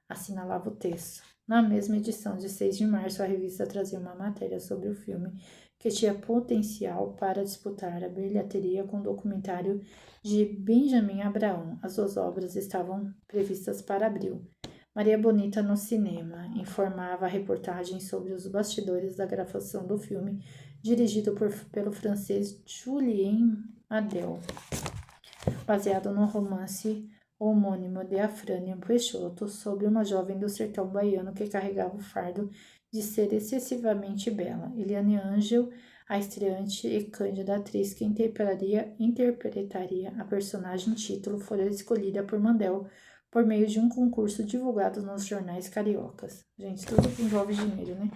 assinalava o texto. Na mesma edição de 6 de março, a revista trazia uma matéria sobre o filme que tinha potencial para disputar a bilheteria com o documentário de Benjamin Abraão. As 2 obras estavam previstas para abril. Maria Bonita no cinema, informava a reportagem sobre os bastidores da gravação do filme, dirigido pelo francês Julien Madel, baseado no romance homônimo de Afrânio Peixoto, sobre uma jovem do sertão baiano que carregava o fardo de ser excessivamente bela. Eliane Ângel, a estreante e cândida atriz que interpretaria a personagem título, foi escolhida por Mandel por meio de um concurso divulgado nos jornais cariocas. Gente, tudo que envolve dinheiro, né?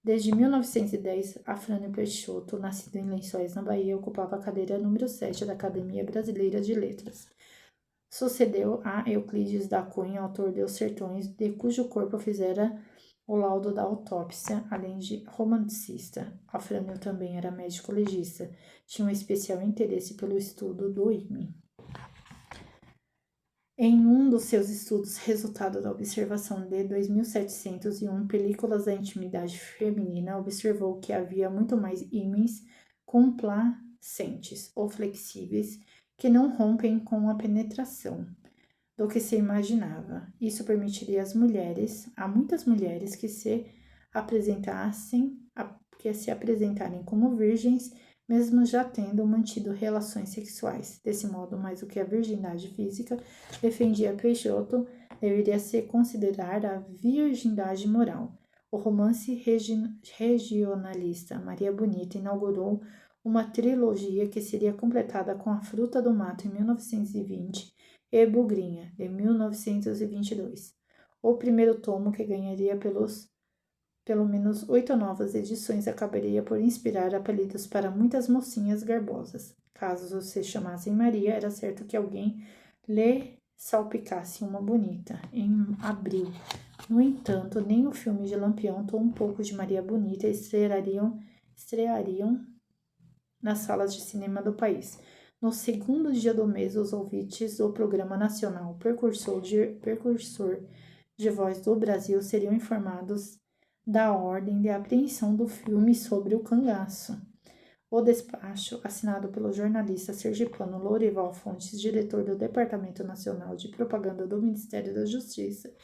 Desde 1910, Afrânio Peixoto, nascido em Lençóis, na Bahia, ocupava a cadeira número 7 da Academia Brasileira de Letras. Sucedeu a Euclides da Cunha, autor de Os Sertões, de cujo corpo fizera o laudo da autópsia, além de romancista. Afrânio também era médico legista, tinha um especial interesse pelo estudo do ímã. Em um dos seus estudos, resultado da observação de 2701 películas da intimidade feminina, observou que havia muito mais ímãs complacentes ou flexíveis que não rompem com a penetração do que se imaginava. Isso permitiria a muitas mulheres que se apresentarem como virgens, mesmo já tendo mantido relações sexuais. Desse modo, mais do que a virgindade física, defendia Peixoto, deveria se considerar a virgindade moral. O romance regionalista Maria Bonita inaugurou uma trilogia que seria completada com A Fruta do Mato, em 1920, e Bugrinha, de 1922. O primeiro tomo, que ganharia pelo menos 8 novas edições, acabaria por inspirar apelidos para muitas mocinhas garbosas. Caso se chamassem Maria, era certo que alguém lhe salpicasse uma bonita. Em abril, no entanto, nem o filme de Lampião, tão um pouco de Maria Bonita estreariam nas salas de cinema do país. No segundo dia do mês, os ouvintes do Programa Nacional Precursor de Voz do Brasil seriam informados da ordem de apreensão do filme sobre o cangaço. O despacho, assinado pelo jornalista sergipano Lourival Fontes, diretor do Departamento Nacional de Propaganda do Ministério da Justiça,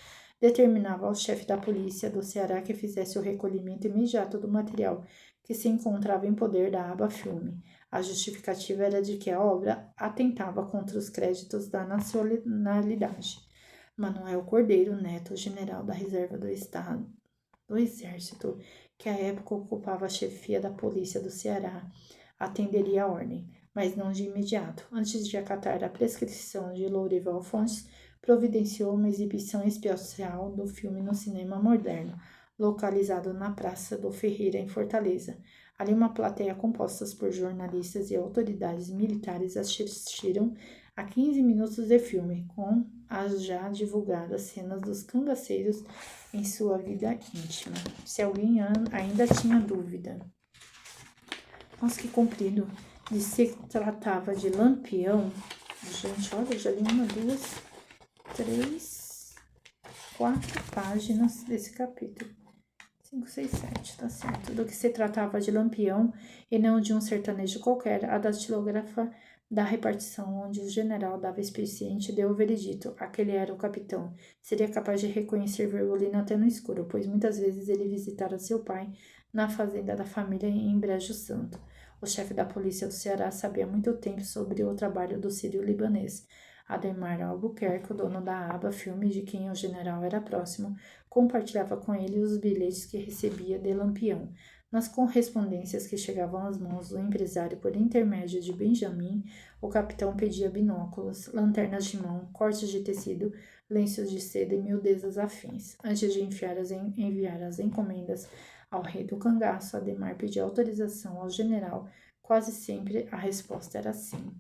determinava ao chefe da polícia do Ceará que fizesse o recolhimento imediato do material que se encontrava em poder da aba filme. A justificativa era de que a obra atentava contra os créditos da nacionalidade. Manuel Cordeiro Neto, general da Reserva do Estado do Exército, que à época ocupava a chefia da polícia do Ceará, atenderia a ordem, mas não de imediato. Antes de acatar a prescrição de Lourival Fontes, providenciou uma exibição especial do filme no Cinema Moderno, localizado na Praça do Ferreira, em Fortaleza. Ali, uma plateia composta por jornalistas e autoridades militares assistiram a 15 minutos de filme, com as já divulgadas cenas dos cangaceiros em sua vida íntima. Se alguém ainda tinha dúvida. Nossa, que comprido. De se tratava de Lampião. Gente, olha, já li 1, 2, 3, 4 páginas desse capítulo. 5, 6, 7, tá certo. Do que se tratava de Lampião e não de um sertanejo qualquer, a datilógrafa da repartição onde o general dava expediente deu o veredito. Aquele era o capitão. Seria capaz de reconhecer Virgulino até no escuro, pois muitas vezes ele visitara seu pai na fazenda da família em Brejo Santo. O chefe da polícia do Ceará sabia muito tempo sobre o trabalho do sírio-libanês. Ademar Albuquerque, o dono da aba filme de quem o general era próximo, compartilhava com ele os bilhetes que recebia de Lampião. Nas correspondências que chegavam às mãos do empresário por intermédio de Benjamin, o capitão pedia binóculos, lanternas de mão, cortes de tecido, lenços de seda e miudezas afins. Antes de enviar as encomendas ao rei do cangaço, Ademar pedia autorização ao general. Quase sempre a resposta era sim.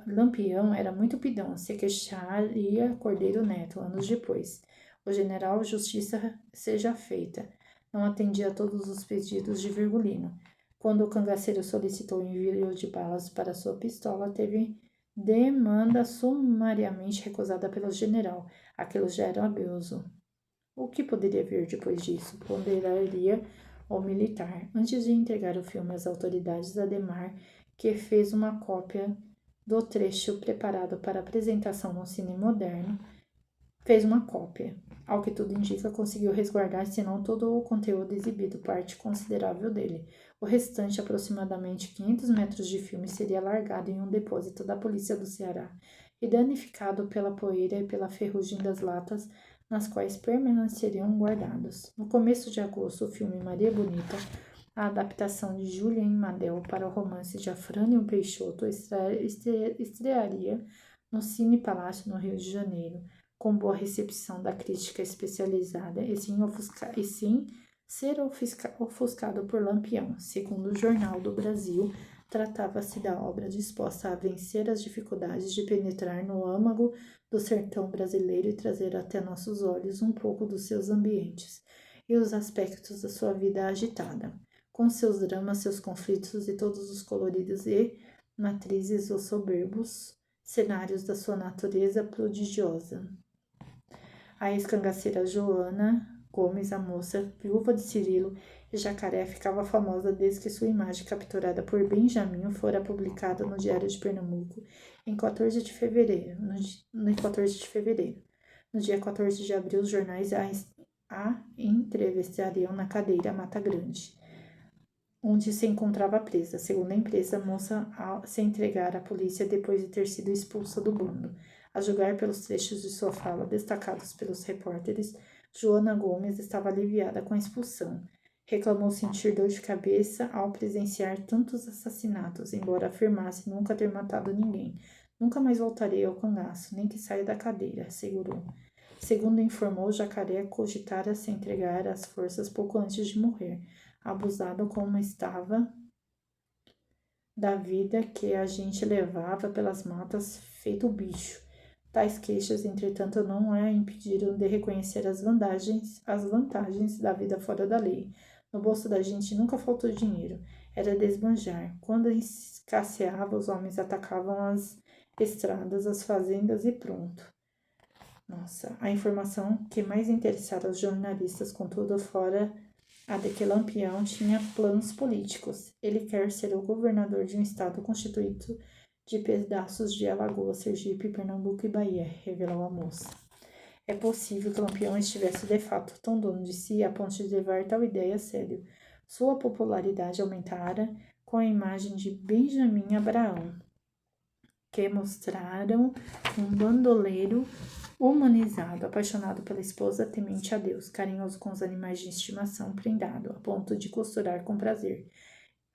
Lampião era muito pidão, se queixaria Cordeiro Neto anos depois. O general, justiça seja feita, não atendia a todos os pedidos de Virgulino. Quando o cangaceiro solicitou o envio de balas para sua pistola, teve demanda sumariamente recusada pelo general. Aquilo já era abuso. O que poderia vir depois disso? Ponderaria o militar. Antes de entregar o filme às autoridades, Ademar, que fez uma cópia do trecho preparado para apresentação no Cine Moderno, fez uma cópia. Ao que tudo indica, conseguiu resguardar, se não todo o conteúdo exibido, parte considerável dele. O restante, aproximadamente 500 metros de filme, seria largado em um depósito da polícia do Ceará e danificado pela poeira e pela ferrugem das latas nas quais permaneceriam guardados. No começo de agosto, o filme Maria Bonita, a adaptação de Julien Madel para o romance de Afrânio Peixoto, estrearia no Cine Palácio, no Rio de Janeiro, com boa recepção da crítica especializada e sem ser ofuscado por Lampião. Segundo o Jornal do Brasil, tratava-se da obra disposta a vencer as dificuldades de penetrar no âmago do sertão brasileiro e trazer até nossos olhos um pouco dos seus ambientes e os aspectos da sua vida agitada, com seus dramas, seus conflitos e todos os coloridos e matrizes ou soberbos cenários da sua natureza prodigiosa. A ex-cangaceira Joana Gomes, a moça, viúva de Cirilo e Jacaré, ficava famosa desde que sua imagem, capturada por Benjamin, fora publicada no Diário de Pernambuco em 14 de fevereiro. No 14 de fevereiro. No dia 14 de abril, os jornais a entrevistariam na cadeira Mata Grande, onde se encontrava presa. Segundo a imprensa, a moça se entregara à polícia depois de ter sido expulsa do bando. A julgar pelos trechos de sua fala destacados pelos repórteres, Joana Gomes estava aliviada com a expulsão. Reclamou sentir dor de cabeça ao presenciar tantos assassinatos, embora afirmasse nunca ter matado ninguém. Nunca mais voltarei ao cangaço, nem que saia da cadeira, assegurou. Segundo informou, Jacaré cogitara se entregar às forças pouco antes de morrer, abusado como estava da vida que a gente levava pelas matas feito bicho. Tais queixas, entretanto, não a impediram de reconhecer as vantagens da vida fora da lei. No bolso da gente nunca faltou dinheiro. Era desbanjar. Quando escasseava, os homens atacavam as estradas, as fazendas e pronto. Nossa, a informação que mais interessara aos jornalistas, contudo, fora a de que Lampião tinha planos políticos. Ele quer ser o governador de um estado constituído de pedaços de Alagoas, Sergipe, Pernambuco e Bahia, revelou a moça. É possível que Lampião estivesse de fato tão dono de si a ponto de levar tal ideia a sério. Sua popularidade aumentara com a imagem de Benjamin Abraão, que mostraram um bandoleiro humanizado, apaixonado pela esposa, temente a Deus, carinhoso com os animais de estimação, prendado, a ponto de costurar com prazer,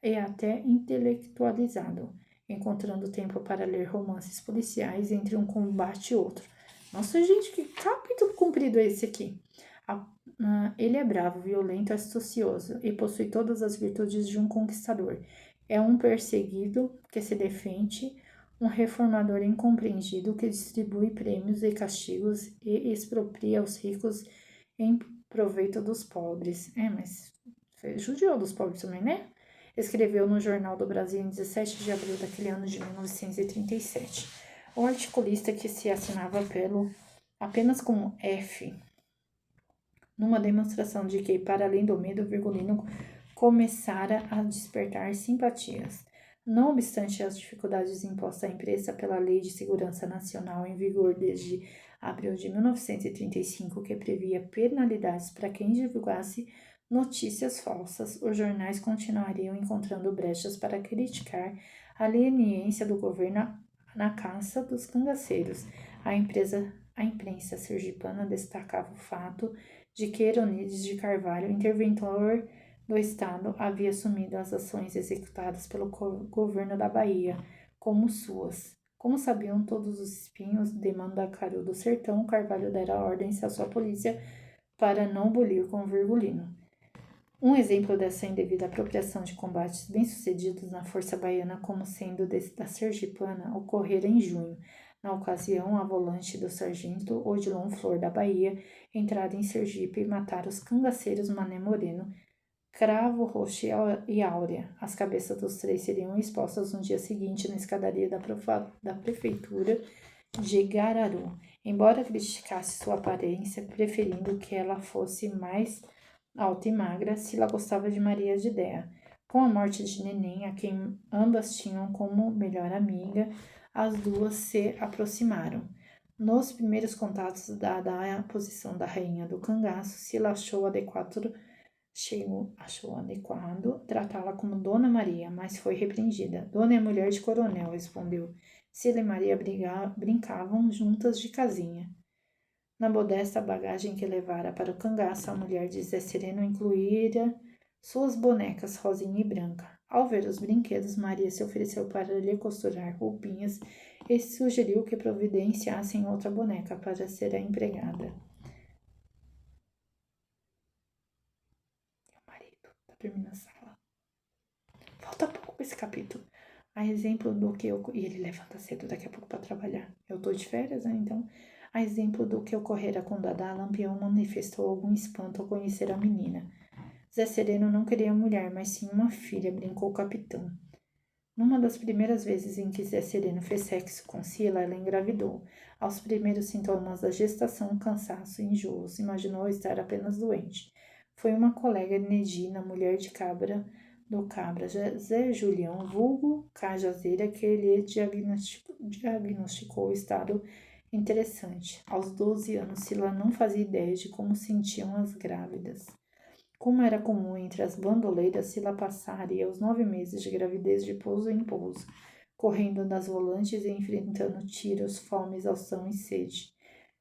e até intelectualizado, encontrando tempo para ler romances policiais entre um combate e outro. Nossa, gente, que capítulo comprido é esse aqui? Ele é bravo, violento, astucioso e possui todas as virtudes de um conquistador. É um perseguido que se defende, um reformador incompreendido que distribui prêmios e castigos e expropria os ricos em proveito dos pobres. Mas judiou dos pobres também, né? Escreveu no Jornal do Brasil em 17 de abril daquele ano de 1937. O articulista, que se assinava apenas como F, numa demonstração de que, para além do medo, Virgulino começara a despertar simpatias. Não obstante as dificuldades impostas à imprensa pela Lei de Segurança Nacional em vigor desde abril de 1935, que previa penalidades para quem divulgasse notícias falsas, os jornais continuariam encontrando brechas para criticar a leniência do governo na caça dos cangaceiros. A imprensa sergipana destacava o fato de que Heronides de Carvalho, interventor do Estado, havia assumido as ações executadas pelo governo da Bahia como suas. Como sabiam todos os espinhos de Mandacaru do sertão, Carvalho dera ordens à sua polícia para não bulir com Virgulino. Um exemplo dessa indevida apropriação de combates bem-sucedidos na Força Baiana, como sendo da Sergipana, ocorrera em junho. Na ocasião, a volante do sargento Odilon Flor da Bahia, entrada em Sergipe e matara os cangaceiros Mané Moreno, Cravo Roxo e Áurea. As cabeças dos três seriam expostas no dia seguinte na escadaria da prefeitura de Gararu, embora criticasse sua aparência, preferindo que ela fosse mais alta e magra, Sila gostava de Maria de Déa. Com a morte de Neném, a quem ambas tinham como melhor amiga, as duas se aproximaram. Nos primeiros contatos, dada a posição da rainha do cangaço, Sila achou adequado tratá-la como Dona Maria, mas foi repreendida. Dona é mulher de coronel, respondeu. Sila e Maria brincavam juntas de casinha. Na modesta bagagem que levara para o cangaço, a mulher de Zé Sereno incluíra suas bonecas Rosinha e Branca. Ao ver os brinquedos, Maria se ofereceu para lhe costurar roupinhas e sugeriu que providenciassem outra boneca para ser a empregada. Meu marido tá dormindo na sala. Falta pouco esse capítulo. A exemplo do que eu... E ele levanta cedo daqui a pouco para trabalhar. Eu tô de férias, né? Então... A exemplo do que ocorrera com Dadá, Lampião manifestou algum espanto ao conhecer a menina. Zé Sereno não queria mulher, mas sim uma filha, brincou o capitão. Numa das primeiras vezes em que Zé Sereno fez sexo com Sila, ela engravidou. Aos primeiros sintomas da gestação, cansaço e enjoos, imaginou estar apenas doente. Foi uma colega Negina, mulher de Cabra, do Cabra, Zé Julião, vulgo Cajazeira, que lhe diagnosticou o estado interessante. Aos 12 anos, Sila não fazia ideia de como sentiam as grávidas. Como era comum entre as bandoleiras, Sila passaria os 9 meses de gravidez de pouso em pouso, correndo nas volantes e enfrentando tiros, fome, exaustão e sede.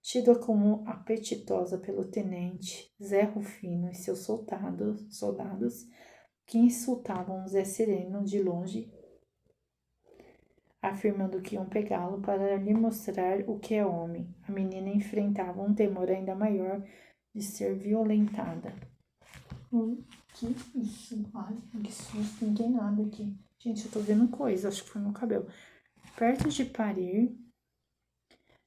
tida como apetitosa pelo tenente Zé Rufino e seus soldados que insultavam Zé Sereno de longe, afirmando que iam pegá-lo para lhe mostrar o que é homem. A menina enfrentava um temor ainda maior de ser violentada. Que isso? Ai, que susto, não tem nada aqui. Gente, eu tô vendo coisa, acho que foi no cabelo. Perto de parir,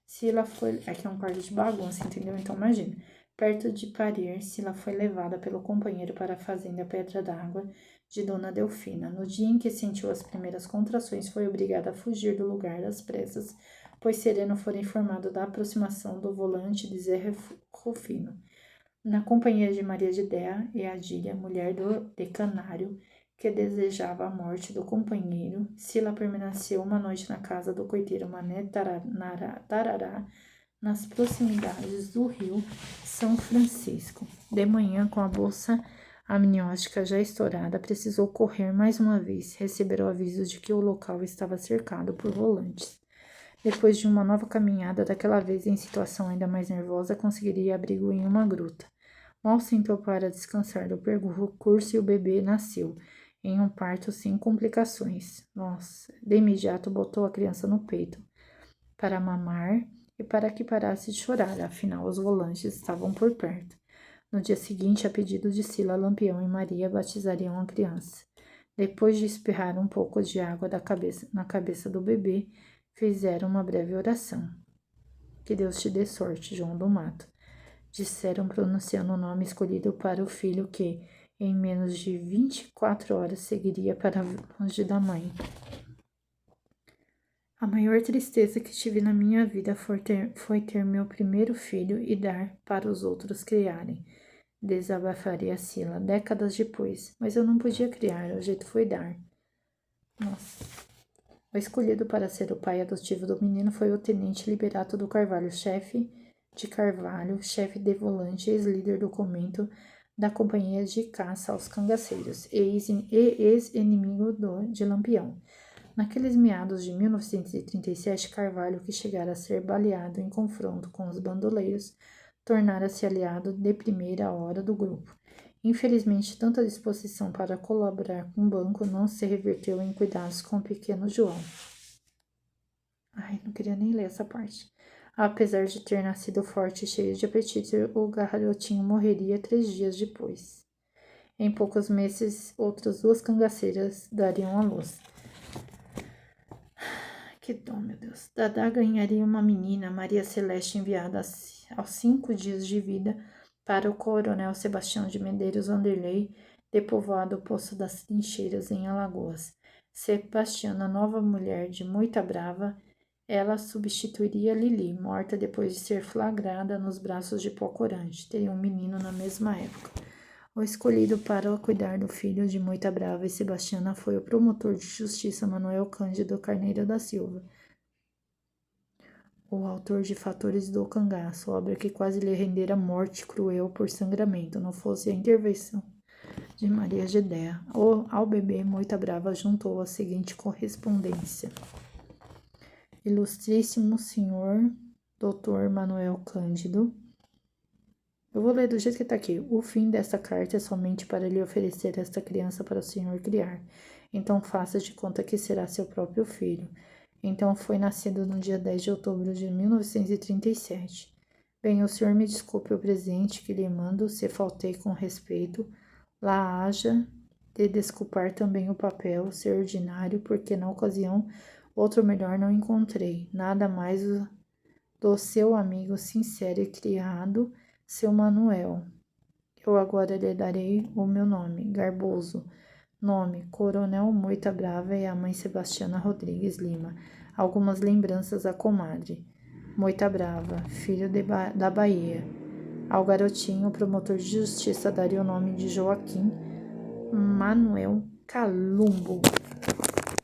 Sila foi... Aqui é um quarto de bagunça, entendeu? Então, imagina. Perto de parir, Sila foi levada pelo companheiro para a fazenda Pedra d'Água de Dona Delfina. No dia em que sentiu as primeiras contrações, foi obrigada a fugir do lugar às pressas, pois Sereno fora informado da aproximação do volante de Zé Rufino. Na companhia de Maria de Déa e Adília, mulher do decanário, que desejava a morte do companheiro, Sila permaneceu uma noite na casa do coiteiro Mané Tarará, nas proximidades do rio São Francisco. De manhã, com a bolsa amniótica já estourada, precisou correr mais uma vez, receber o aviso de que o local estava cercado por volantes. Depois de uma nova caminhada, daquela vez em situação ainda mais nervosa, conseguiria abrigo em uma gruta. Mal sentou para descansar do percurso e o bebê nasceu, em um parto sem complicações. Nossa, de imediato botou a criança no peito para mamar e para que parasse de chorar, afinal os volantes estavam por perto. No dia seguinte, a pedido de Sila, Lampião e Maria batizariam a criança. Depois de espirrar um pouco de água na cabeça do bebê, fizeram uma breve oração. Que Deus te dê sorte, João do Mato, disseram pronunciando o nome escolhido para o filho que, em menos de 24 horas, seguiria para longe da mãe. A maior tristeza que tive na minha vida foi ter meu primeiro filho e dar para os outros criarem, desabafaria Sila, décadas depois, mas eu não podia criar, o jeito foi dar. Nossa. O escolhido para ser o pai adotivo do menino foi o tenente Liberato do Carvalho, chefe de volante, ex-líder do comento da companhia de caça aos cangaceiros e ex-inimigo de Lampião. Naqueles meados de 1937, Carvalho, que chegara a ser baleado em confronto com os bandoleiros, tornara-se aliado de primeira hora do grupo. Infelizmente, tanta disposição para colaborar com o banco não se reverteu em cuidados com o pequeno João. Ai, não queria nem ler essa parte. Apesar de ter nascido forte e cheio de apetite, o garotinho morreria 3 dias depois. Em poucos meses, outras 2 cangaceiras dariam à luz. Que dó, meu Deus. Dadá ganharia uma menina, Maria Celeste, enviada aos 5 dias de vida para o coronel Sebastião de Medeiros Vanderlei, de Povoado Poço das Trincheiras, em Alagoas. Sebastiana, nova mulher de Moita Brava, ela substituiria Lili, morta depois de ser flagrada nos braços de Pocorante. Teria um menino na mesma época. O escolhido para cuidar do filho de Moita Brava e Sebastiana foi o promotor de justiça Manuel Cândido Carneiro da Silva, o autor de Fatores do Cangaço, obra que quase lhe rendera morte cruel por sangramento, não fosse a intervenção de Maria de Déa. Ao bebê, Moita Brava juntou a seguinte correspondência: Ilustríssimo senhor Dr. Manuel Cândido. Eu vou ler do jeito que está aqui. O fim desta carta é somente para lhe oferecer esta criança para o senhor criar. Então faça de conta que será seu próprio filho. Então foi nascido no dia 10 de outubro de 1937. Bem, o senhor me desculpe o presente que lhe mando, se faltei com respeito. Lá haja de desculpar também o papel, ser ordinário, porque na ocasião outro melhor não encontrei. Nada mais do seu amigo sincero e criado, seu Manuel. Eu agora lhe darei o meu nome, Garboso. Nome, Coronel Moita Brava e a mãe Sebastiana Rodrigues Lima. Algumas lembranças à comadre. Moita Brava, filho da Bahia. Ao garotinho, o promotor de justiça daria o nome de Joaquim Manuel Calumbo.